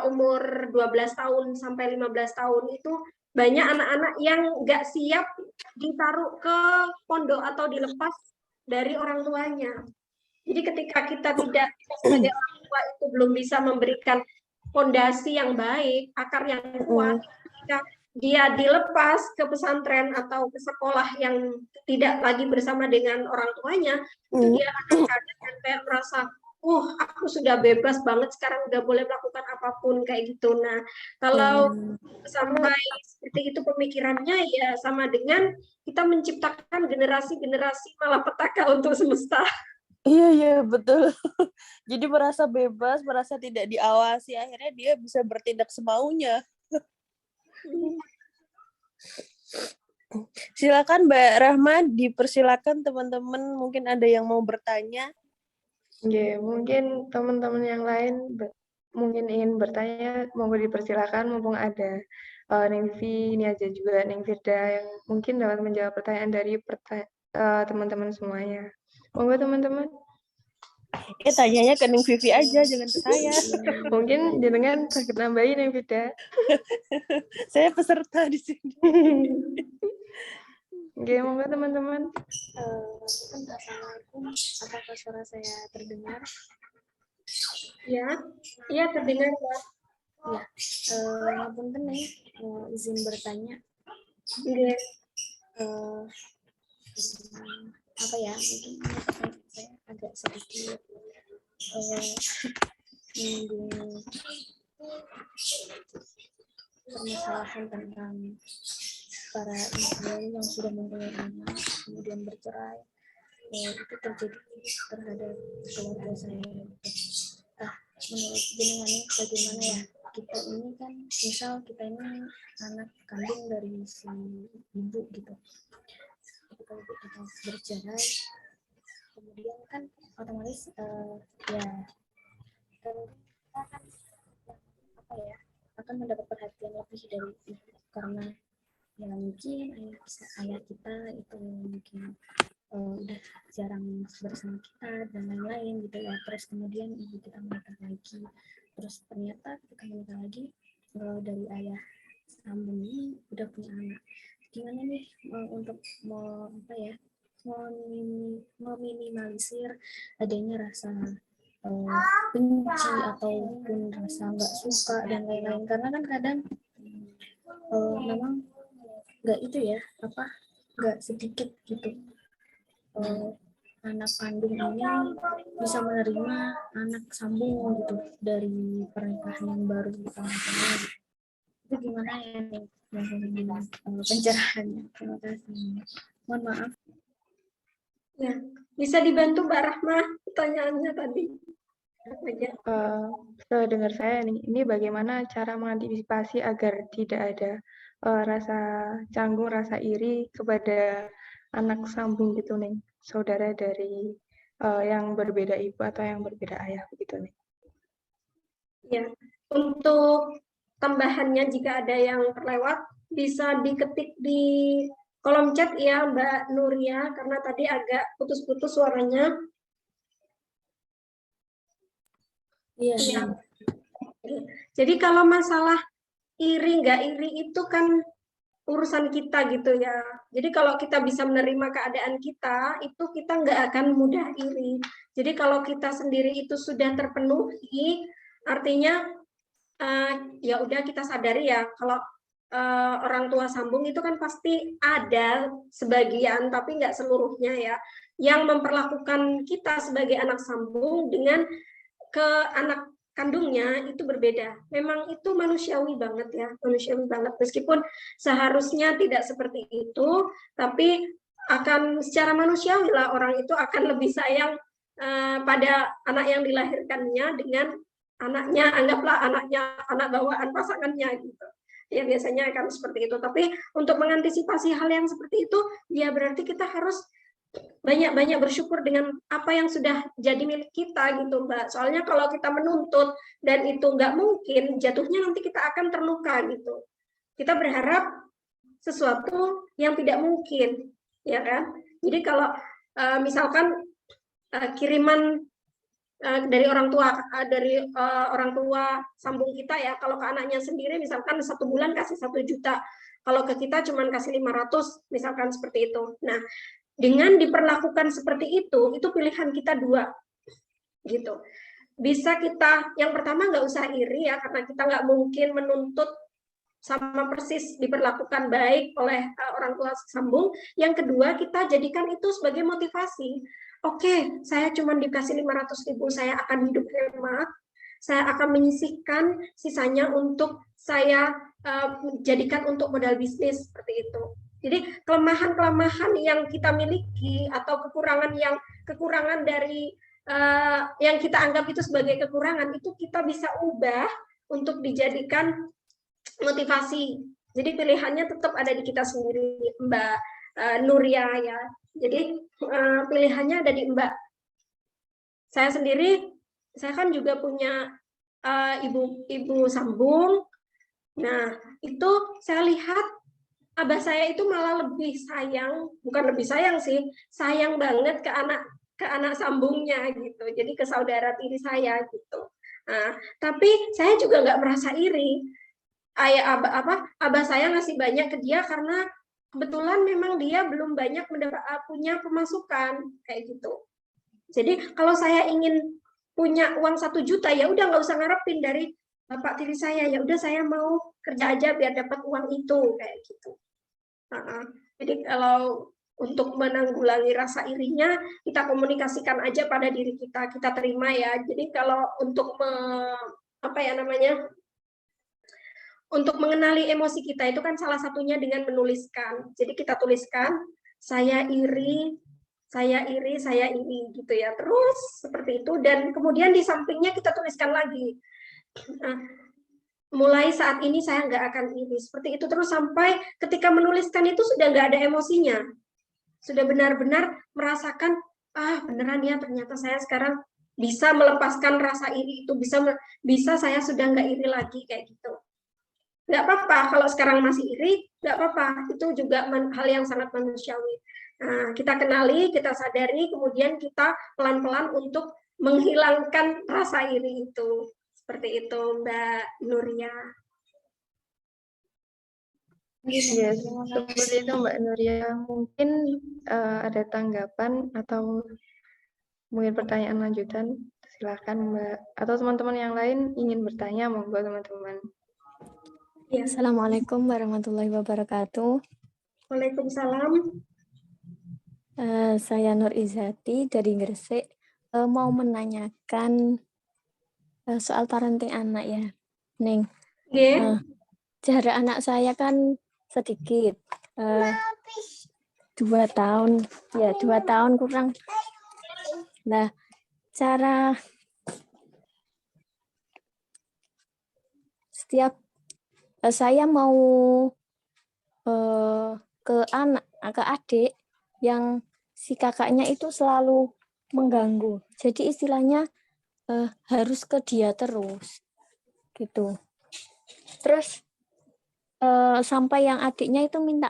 umur 12 tahun sampai 15 tahun itu banyak anak-anak yang nggak siap ditaruh ke pondok atau dilepas dari orang tuanya. Jadi ketika kita tidak sebagai orang tua itu belum bisa memberikan fondasi yang baik, akar yang kuat, ketika dia dilepas ke pesantren atau ke sekolah yang tidak lagi bersama dengan orang tuanya, itu dia akan kaget dan kayak merasa, aku sudah bebas banget sekarang, udah boleh melakukan apapun kayak gitu. Nah, kalau sampai seperti itu pemikirannya ya sama dengan kita menciptakan generasi-generasi malapetaka untuk semesta. Iya betul. Jadi merasa bebas, merasa tidak diawasi, akhirnya dia bisa bertindak semaunya. Silakan Mbak Rahma, dipersilakan teman-teman mungkin ada yang mau bertanya. Ya, mungkin teman-teman yang lain mungkin ingin bertanya, monggo dipersilakan mumpung ada Ning Vivi, ini aja juga Ning Firda yang mungkin dapat menjawab pertanyaan dari teman-teman semuanya. Monggo teman-teman. Tanyanya ke Ning Vivi aja, jangan ke saya. Mungkin jenengan sakit nambahin Ning Firda. Saya peserta di sini. Oke, monggo teman-teman. Assalamualaikum, apakah suara saya terdengar? Ya terdengar ya. Ngapunten nih, mau izin bertanya. Apa ya? Mungkin saya agak sedikit menyinggung permasalahan tentang para ibu yang sudah mempunyai anak kemudian bercerai, itu terjadi terhadap keluarga saya. Menurut jenengan ini bagaimana ya, kita ini kan misal kita ini anak kandung dari si ibu gitu, ketika kita bercerai kemudian kan otomatis ya kan kita kan apa ya akan mendapat perhatian lebih dari ibu karena ya mungkin ayah kita itu mungkin udah jarang bersama kita dan lain-lain gitu ya. Terus kemudian ibu kita menikah lagi, terus ternyata ketika menikah lagi dari ayah sambung ini udah punya anak. Gimana nih untuk apa ya meminimalisir adanya rasa benci ataupun rasa nggak suka dan lain-lain, karena kan kadang memang nggak itu ya nggak sedikit gitu anak kandung ini bisa menerima anak sambung gitu dari pernikahan yang baru gitu. Itu gimana ya nih pencerahannya? Terima kasih. Mohon maaf. Ya, bisa dibantu Mbak Rahma pertanyaannya tadi. Sedengar saya nih, ini bagaimana cara mengantisipasi agar tidak ada rasa canggung, rasa iri kepada anak sambung gitu nih, saudara dari yang berbeda ibu atau yang berbeda ayah begitu nih. Ya, untuk tambahannya jika ada yang terlewat bisa diketik di kolom chat ya Mbak Nuria, karena tadi agak putus-putus suaranya. Iya. Jadi kalau masalah iri nggak iri itu kan urusan kita gitu ya. Jadi kalau kita bisa menerima keadaan kita, itu kita nggak akan mudah iri. Jadi kalau kita sendiri itu sudah terpenuhi, artinya ya udah kita sadari ya kalau orang tua sambung itu kan pasti ada sebagian, tapi nggak seluruhnya ya, yang memperlakukan kita sebagai anak sambung dengan ke anak kandungnya itu berbeda. Memang itu manusiawi banget ya, manusiawi banget. Meskipun seharusnya tidak seperti itu, tapi akan secara manusiawi lah orang itu akan lebih sayang pada anak yang dilahirkannya dengan anaknya, anggaplah anaknya anak bawaan pasangannya gitu. Ya biasanya akan seperti itu. Tapi untuk mengantisipasi hal yang seperti itu, ya berarti kita harus banyak-banyak bersyukur dengan apa yang sudah jadi milik kita gitu Mbak. Soalnya kalau kita menuntut dan itu nggak mungkin, jatuhnya nanti kita akan terluka gitu. Kita berharap sesuatu yang tidak mungkin, ya kan? Jadi kalau misalkan kiriman dari orang tua sambung kita ya, kalau ke anaknya sendiri misalkan 1 bulan kasih 1 juta, kalau ke kita cuma kasih 500 misalkan seperti itu. Nah, dengan diperlakukan seperti itu pilihan kita 2 gitu. Bisa kita yang pertama nggak usah iri ya, karena kita nggak mungkin menuntut sama persis diperlakukan baik oleh orang tua sambung. Yang kedua, kita jadikan itu sebagai motivasi. Oke, saya cuma dikasih 500.000, saya akan hidup hemat, saya akan menyisihkan sisanya untuk saya jadikan untuk modal bisnis seperti itu. Jadi kelemahan-kelemahan yang kita miliki atau kekurangan dari yang kita anggap itu sebagai kekurangan itu kita bisa ubah untuk dijadikan motivasi. Jadi pilihannya tetap ada di kita sendiri, Mbak Nuria ya. Jadi pilihannya ada di Mbak. Saya sendiri, saya kan juga punya ibu sambung. Nah, itu saya lihat abah saya itu malah lebih sayang, bukan lebih sayang sih, sayang banget ke anak sambungnya gitu. Jadi ke saudara tiri saya gitu. Nah, tapi saya juga nggak merasa iri. Abah saya ngasih banyak ke dia karena kebetulan memang dia belum banyak punya pemasukan kayak gitu. Jadi kalau saya ingin punya uang 1 juta ya udah nggak usah ngarepin dari bapak tiri saya, ya udah saya mau kerja aja biar dapat uang itu kayak gitu. Jadi kalau untuk menanggulangi rasa irinya, kita komunikasikan aja pada diri kita terima ya. Jadi kalau untuk untuk mengenali emosi kita itu kan salah satunya dengan menuliskan. Jadi kita tuliskan, saya iri gitu ya. Terus seperti itu, dan kemudian di sampingnya kita tuliskan lagi. Mulai saat ini saya nggak akan iri. Seperti itu terus sampai ketika menuliskan itu sudah nggak ada emosinya. Sudah benar-benar merasakan, beneran ya ternyata saya sekarang bisa melepaskan rasa iri itu, bisa saya sudah nggak iri lagi kayak gitu. Nggak apa-apa kalau sekarang masih iri, nggak apa-apa, itu juga hal yang sangat manusiawi. Nah, kita kenali, kita sadari, kemudian kita pelan-pelan untuk menghilangkan rasa iri itu. Seperti itu, Mbak Nuria. Yes, seperti itu Mbak Nuria. Mungkin ada tanggapan atau mungkin pertanyaan lanjutan. Silakan Mbak. Atau teman-teman yang lain ingin bertanya, monggo teman-teman. Ya. Assalamualaikum warahmatullahi wabarakatuh. Waalaikumsalam. Saya Nur Izati dari Gresik. Mau menanyakan soal parenting anak ya, Neng. Jarak anak saya kan sedikit, 2 tahun, ya 2 tahun kurang. Nah, cara setiap saya mau ke adik yang si kakaknya itu selalu mengganggu. Jadi istilahnya harus ke dia terus, gitu. Terus sampai yang adiknya itu minta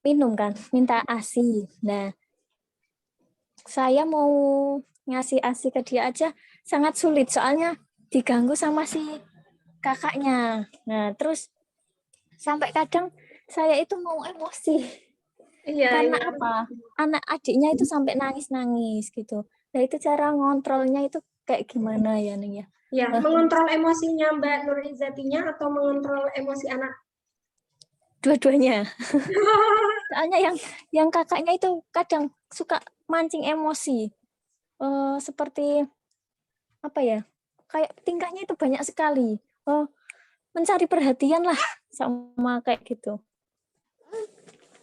minum kan, minta ASI. Nah, saya mau ngasih ASI ke dia aja sangat sulit soalnya diganggu sama si kakaknya. Nah, terus sampai kadang saya itu mau emosi. Karena apa? Anak adiknya itu sampai nangis-nangis gitu. Nah, itu cara ngontrolnya itu kayak gimana ya, Ning ya? Ya, mengontrol emosinya Mbak Nur Izatinya atau mengontrol emosi anak? Dua-duanya. Soalnya yang kakaknya itu kadang suka mancing emosi. Seperti apa ya? Kayak tingkahnya itu banyak sekali. Mencari perhatian lah sama kayak gitu.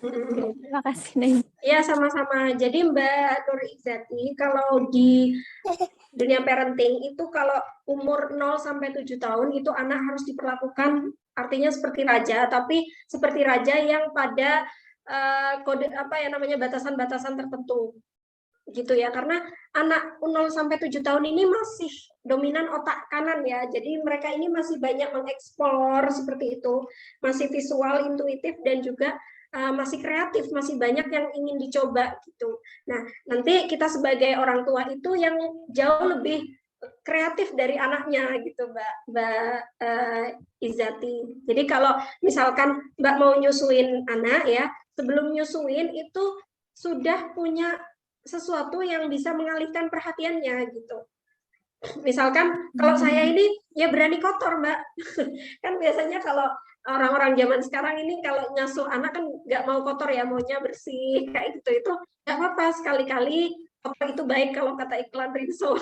Terima kasih, Neng. Ya, sama-sama. Jadi Mbak Nur Izati, kalau di dunia parenting itu kalau umur 0 sampai 7 tahun itu anak harus diperlakukan artinya seperti raja, tapi seperti raja yang pada kode batasan-batasan tertentu. Gitu ya, karena anak 0 sampai 7 tahun ini masih dominan otak kanan ya. Jadi mereka ini masih banyak mengeksplor seperti itu, masih visual, intuitif dan juga masih kreatif, masih banyak yang ingin dicoba gitu. Nah, nanti kita sebagai orang tua itu yang jauh lebih kreatif dari anaknya gitu, Mbak Izati. Jadi kalau misalkan Mbak mau nyusuin anak ya, sebelum nyusuin itu sudah punya sesuatu yang bisa mengalihkan perhatiannya gitu. Misalkan kalau saya ini ya berani kotor, Mbak. Kan biasanya kalau orang-orang zaman sekarang ini kalau ngasuh anak kan nggak mau kotor ya, maunya bersih kayak gitu. Itu nggak apa-apa, sekali-kali kotor itu baik kalau kata iklan Rinso.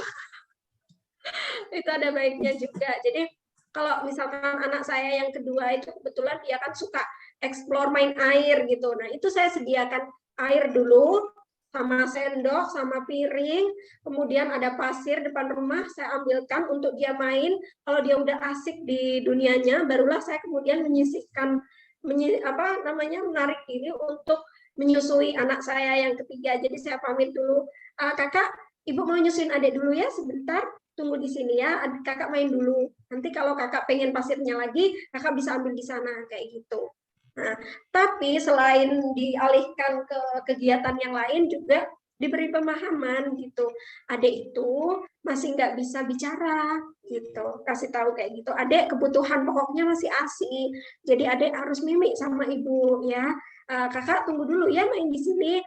Itu ada baiknya juga. Jadi kalau misalkan anak saya yang kedua itu kebetulan dia kan suka explore main air gitu. Nah, itu saya sediakan air dulu sama sendok, sama piring, kemudian ada pasir depan rumah, saya ambilkan untuk dia main. Kalau dia udah asik di dunianya, barulah saya kemudian menyisihkan, menarik diri untuk menyusui anak saya yang ketiga. Jadi saya pamit dulu, kakak, ibu mau nyusuin adik dulu ya sebentar, tunggu di sini ya, kakak main dulu. Nanti kalau kakak pengen pasirnya lagi, kakak bisa ambil di sana, kayak gitu. Nah, tapi selain dialihkan ke kegiatan yang lain juga diberi pemahaman gitu. Adik itu masih nggak bisa bicara gitu. Kasih tahu kayak gitu. Adik kebutuhan pokoknya masih ASI. Jadi adik harus mimik sama ibu ya. Kakak tunggu dulu ya main di sini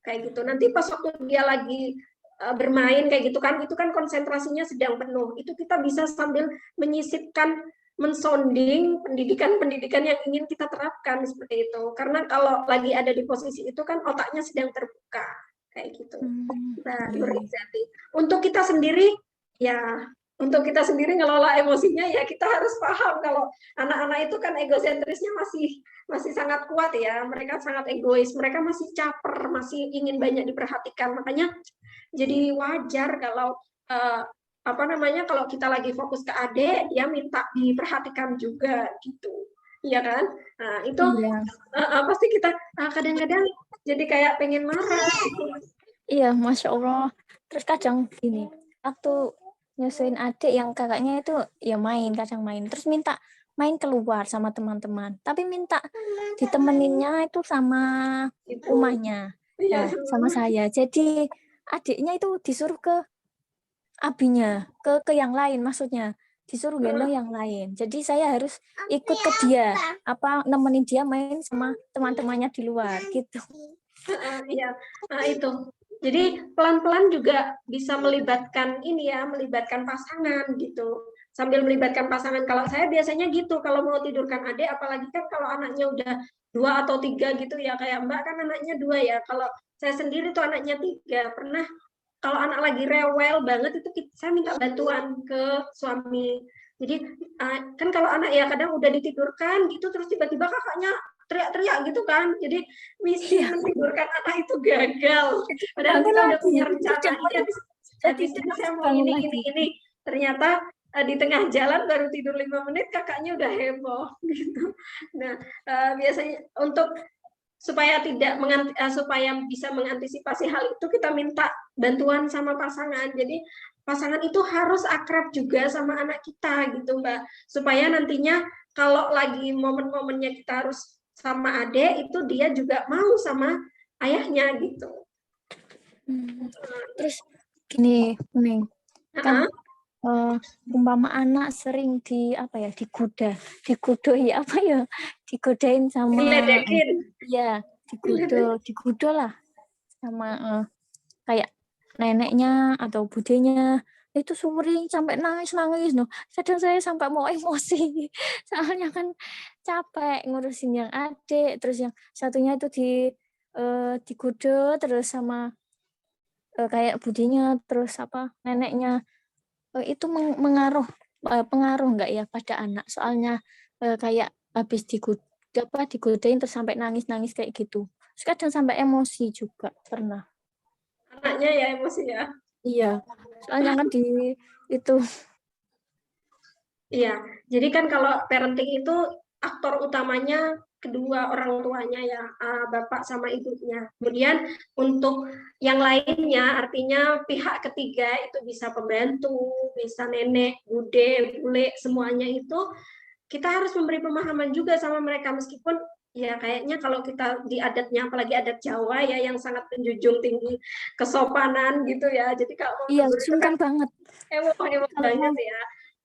kayak gitu. Nanti pas waktu dia lagi bermain kayak gitu kan, itu kan konsentrasinya sedang penuh. Itu kita bisa sambil menyisipkan, mensonding pendidikan-pendidikan yang ingin kita terapkan seperti itu. Karena kalau lagi ada di posisi itu kan otaknya sedang terbuka kayak gitu. Nah, untuk kita sendiri ya, untuk kita sendiri ngelola emosinya ya kita harus paham kalau anak-anak itu kan egosentrisnya masih sangat kuat ya. Mereka sangat egois, mereka masih caper, masih ingin banyak diperhatikan. Makanya jadi wajar kalau kalau kita lagi fokus ke adik, dia minta diperhatikan juga gitu, iya kan? Nah itu pasti kita kadang-kadang jadi kayak pengen marah. Iya, Masya Allah. Terus kadang gini, waktu nyusuin adik yang kakaknya itu ya kadang main. Terus minta main keluar sama teman-teman. Tapi minta ditemeninnya itu sama rumahnya. Iya, Ya, sama saya. Jadi adiknya itu disuruh ke abinya, ke yang lain maksudnya. Disuruh gendong yang lain. Jadi saya harus ikut ke dia, nemenin dia main sama teman-temannya di luar gitu. Iya, itu. Jadi pelan-pelan juga bisa melibatkan melibatkan pasangan gitu. Sambil melibatkan pasangan. Kalau saya biasanya gitu, kalau mau tidurkan adik, apalagi kan kalau anaknya udah 2 atau 3 gitu ya, kayak Mbak kan anaknya 2 ya. Kalau saya sendiri tuh anaknya 3. Pernah kalau anak lagi rewel banget itu saya minta bantuan ke suami. Jadi kan kalau anak ya kadang udah ditidurkan gitu, terus tiba-tiba kakaknya teriak-teriak gitu kan, jadi misi menidurkan anak itu gagal. Padahal kita udah punya rencana, habisnya saya mau ini, ternyata di tengah jalan baru tidur 5 menit kakaknya udah heboh gitu. Nah biasanya untuk supaya supaya bisa mengantisipasi hal itu kita minta bantuan sama pasangan. Jadi pasangan itu harus akrab juga sama anak kita gitu Mbak, supaya nantinya kalau lagi momen-momennya kita harus sama adik itu dia juga mau sama ayahnya gitu. Terus gini, Neng, kan umpama anak sering digodain sama digoda lah sama kayak neneknya atau budenya, itu sering sampai nangis no. Kadang saya sampai mau emosi soalnya kan capek ngurusin yang adik, terus yang satunya itu digoda terus sama kayak budinya, terus neneknya. Itu pengaruh nggak ya pada anak, soalnya kayak habis digodain terus sampai nangis kayak gitu. Terus kadang sampai emosi juga pernah. Anaknya ya emosi ya. Iya, soalnya kan itu. Iya, jadi kan kalau parenting itu aktor utamanya kedua orang tuanya ya, bapak sama ibunya. Kemudian untuk yang lainnya, artinya pihak ketiga itu bisa pembantu, bisa nenek, bude, bule, semuanya itu kita harus memberi pemahaman juga sama mereka, meskipun ya kayaknya kalau kita di adatnya, apalagi adat Jawa ya yang sangat menjunjung tinggi kesopanan gitu ya. Jadi kalau sungkan banget. Heboh banget ya.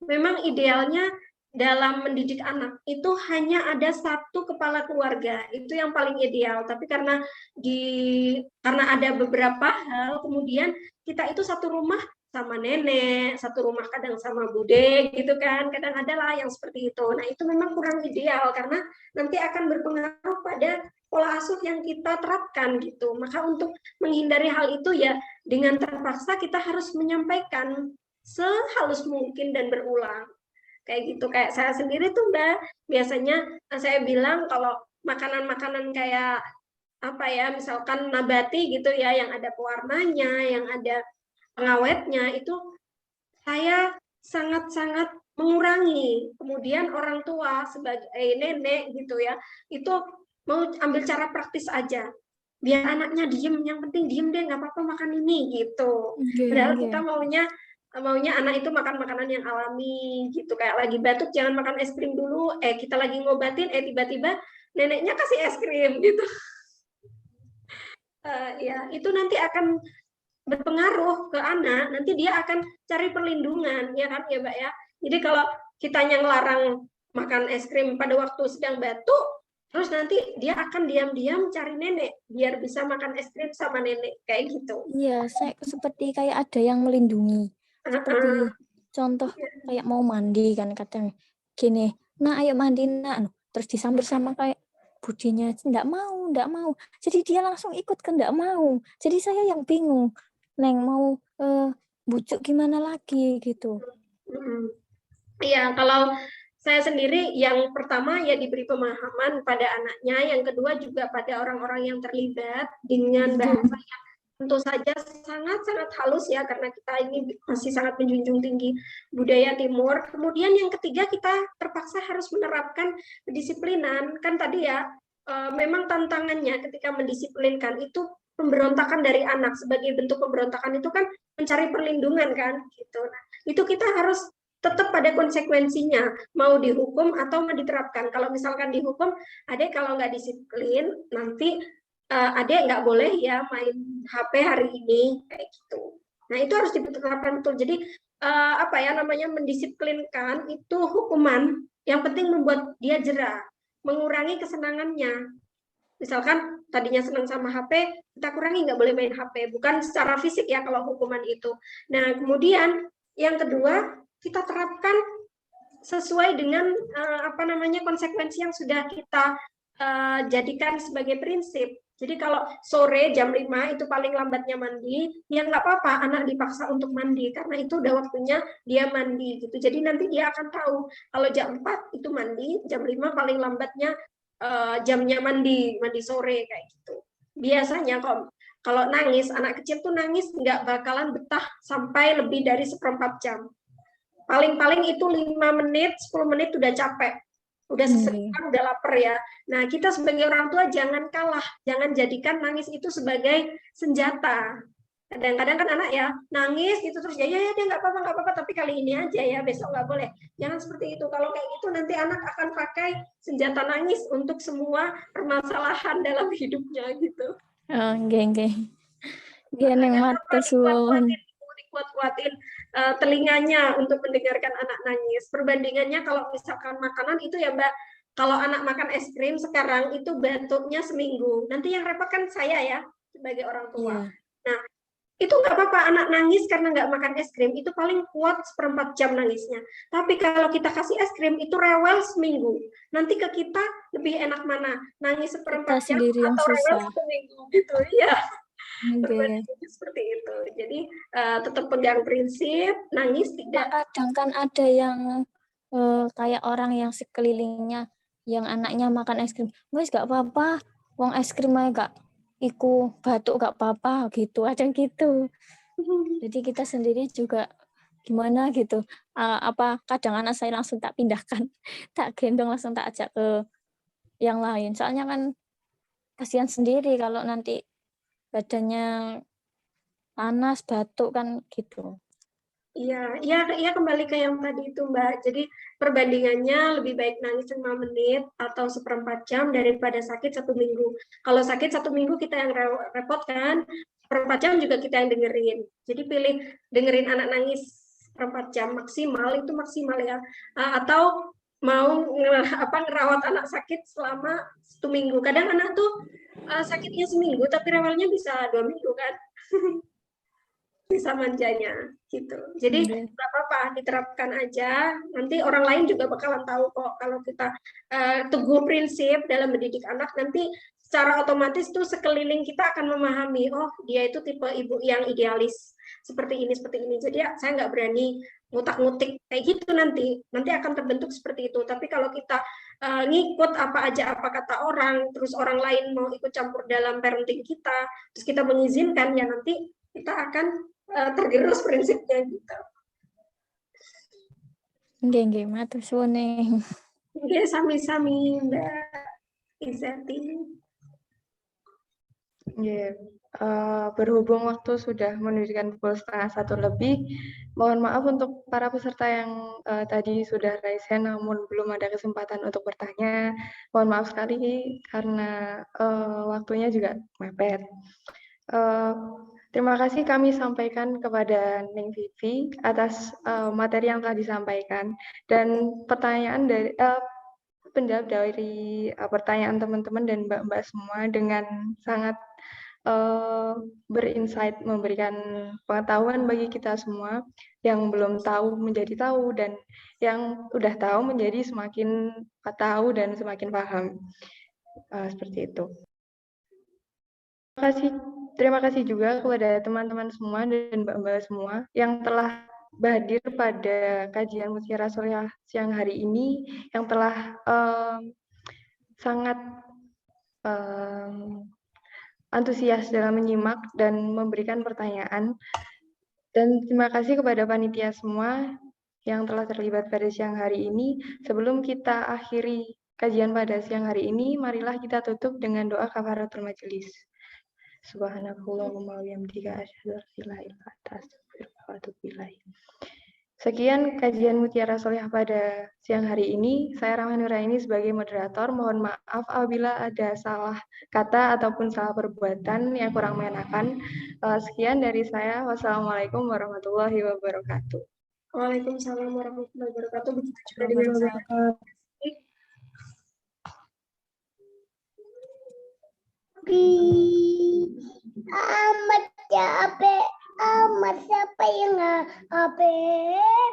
Memang idealnya dalam mendidik anak itu hanya ada satu kepala keluarga, itu yang paling ideal. Tapi karena ada beberapa hal, kemudian kita itu satu rumah sama nenek, satu rumah kadang sama bude gitu kan, kadang adalah yang seperti itu. Nah itu memang kurang ideal karena nanti akan berpengaruh pada pola asuh yang kita terapkan gitu. Maka untuk menghindari hal itu ya dengan terpaksa kita harus menyampaikan sehalus mungkin dan berulang kayak gitu. Kayak saya sendiri tuh Mbak, biasanya saya bilang kalau makanan-makanan kayak misalkan nabati gitu ya, yang ada pewarnanya, yang ada pengawetnya, itu saya sangat-sangat mengurangi. Kemudian orang tua sebagai nenek gitu ya, itu mau ambil cara praktis aja, biar anaknya diem, yang penting diem deh, nggak apa-apa makan ini gitu. Padahal kita maunya anak itu makan makanan yang alami gitu, kayak lagi batuk jangan makan es krim dulu, kita lagi ngobatin, tiba-tiba neneknya kasih es krim gitu. Ya itu nanti akan berpengaruh ke anak, nanti dia akan cari perlindungan ya kan ya Mbak ya. Jadi kalau kitanya ngelarang makan es krim pada waktu sedang batuk, terus nanti dia akan diam-diam cari nenek biar bisa makan es krim sama nenek kayak gitu. Iya, saya seperti kayak ada yang melindungi. Seperti contoh kayak mau mandi kan kadang gini, nah ayo mandi nak, terus disamber sama kayak budinya, enggak mau. Jadi dia langsung ikut ke enggak mau. Jadi saya yang bingung, Neng mau bujuk gimana lagi gitu. Iya, kalau saya sendiri yang pertama ya diberi pemahaman pada anaknya, yang kedua juga pada orang-orang yang terlibat dengan bahasa yang tentu saja sangat-sangat halus ya, karena kita ini masih sangat menjunjung tinggi budaya Timur. Kemudian yang ketiga kita terpaksa harus menerapkan kedisiplinan, kan tadi ya memang tantangannya ketika mendisiplinkan itu pemberontakan dari anak. Sebagai bentuk pemberontakan itu kan mencari perlindungan kan gitu. Nah, itu kita harus tetap pada konsekuensinya, mau dihukum atau mau diterapkan. Kalau misalkan dihukum, adek kalau nggak disiplin, nanti adek nggak boleh ya main HP hari ini, kayak gitu. Nah, itu harus diterapkan betul. Jadi, apa ya namanya, mendisiplinkan itu hukuman, yang penting membuat dia jera, mengurangi kesenangannya. Misalkan tadinya senang sama HP, kita kurangi, nggak boleh main HP. Bukan secara fisik ya kalau hukuman itu. Nah, kemudian yang kedua, kita terapkan sesuai dengan apa namanya konsekuensi yang sudah kita jadikan sebagai prinsip. Jadi kalau sore jam 5 itu paling lambatnya mandi, ya nggak apa-apa anak dipaksa untuk mandi karena itu udah waktunya dia mandi gitu. Jadi nanti dia akan tahu kalau jam 4 itu mandi, jam 5 paling lambatnya jamnya mandi sore kayak gitu. Biasanya kalau nangis, anak kecil tuh nangis nggak bakalan betah sampai lebih dari 1/4 jam. Paling-paling itu 5 menit, 10 menit udah capek. Udah sesekali, udah lapar ya. Nah, kita sebagai orang tua jangan kalah. Jangan jadikan nangis itu sebagai senjata. Kadang-kadang kan anak ya nangis gitu terus ya dia nggak apa-apa, tapi kali ini aja ya, besok nggak boleh. Jangan seperti itu. Kalau kayak gitu nanti anak akan pakai senjata nangis untuk semua permasalahan dalam hidupnya gitu. Oh, nggih. Nggih matur suwun. Kuat-kuatin telinganya untuk mendengarkan anak nangis. Perbandingannya kalau misalkan makanan itu ya Mbak, kalau anak makan es krim sekarang itu batuknya seminggu. Nanti yang repot kan saya ya sebagai orang tua. Yeah. Nah, itu nggak apa-apa anak nangis karena nggak makan es krim, itu paling kuat 1/4 jam nangisnya. Tapi kalau kita kasih es krim itu rewel seminggu. Nanti ke kita lebih enak mana? Nangis 1/4 jam atau rewel seminggu gitu ya. Okay. Seperti itu. Jadi tetap pegang prinsip, nangis tidak. Kadang kan ada yang kayak orang yang sekelilingnya yang anaknya makan es krim, wes gak apa-apa, wong es krim aja gak iku batuk gak apa-apa gitu, ada gitu. Jadi kita sendiri juga gimana gitu, kadang anak saya langsung tak pindahkan, tak gendong langsung tak ajak ke yang lain. Soalnya kan kasihan sendiri kalau nanti badannya panas, batuk kan gitu. Iya kembali ke yang tadi itu Mbak. Jadi perbandingannya lebih baik nangis 5 menit atau 1/4 jam daripada sakit 1 minggu. Kalau sakit 1 minggu kita yang repot kan, 1/4 jam juga kita yang dengerin. Jadi pilih dengerin anak nangis 1/4 jam maksimal, itu maksimal ya. Atau mau ngerawat anak sakit selama 1 minggu. Kadang anak tuh sakitnya seminggu tapi rewelnya bisa 2 minggu kan. Bisa manjanya gitu. Jadi nggak apa-apa, diterapkan aja. Nanti orang lain juga bakalan tahu kok kalau kita teguh prinsip dalam mendidik anak, nanti secara otomatis tuh sekeliling kita akan memahami, oh dia itu tipe ibu yang idealis seperti ini. Jadi ya, saya nggak berani ngutak-ngutik kayak gitu nanti akan terbentuk seperti itu. Tapi kalau kita ngikut apa kata orang, terus orang lain mau ikut campur dalam parenting kita, terus kita mengizinkan, ya nanti kita akan tergerus prinsipnya gitu. Nggih, matur suwun. Nggih, sami-sami Mbak Izati. Nggih, berhubung waktu sudah menunjukkan pukul 12:30 lebih, mohon maaf untuk para peserta yang tadi sudah raise hand namun belum ada kesempatan untuk bertanya. Mohon maaf sekali karena waktunya juga mepet. Terima kasih kami sampaikan kepada Neng Vivi atas materi yang telah disampaikan dan pertanyaan dari penjawab dari pertanyaan teman-teman dan mbak-mbak semua dengan sangat berinsight, memberikan pengetahuan bagi kita semua yang belum tahu menjadi tahu dan yang udah tahu menjadi semakin tahu dan semakin paham. Seperti itu. Terima kasih juga kepada teman-teman semua dan mbak-mbak semua yang telah hadir pada kajian Mutiara Shoriah siang hari ini, yang telah sangat antusias dalam menyimak dan memberikan pertanyaan. Dan terima kasih kepada panitia semua yang telah terlibat pada siang hari ini. Sebelum kita akhiri kajian pada siang hari ini, marilah kita tutup dengan doa kafaratul majelis. Subhanakallahumma wa bihamdika asyhadu an la ilaha illa anta astaghfiruka wa atubu ilaik. Sekian kajian Mutiara Solihah pada siang hari ini. Saya Rahma Nuraini sebagai moderator. Mohon maaf apabila ada salah kata ataupun salah perbuatan yang kurang mengenakan. Sekian dari saya. Wassalamualaikum warahmatullahi wabarakatuh. Waalaikumsalam warahmatullahi wabarakatuh. Begitu juga dengan saya. Amat capek, amat siapa yang capek?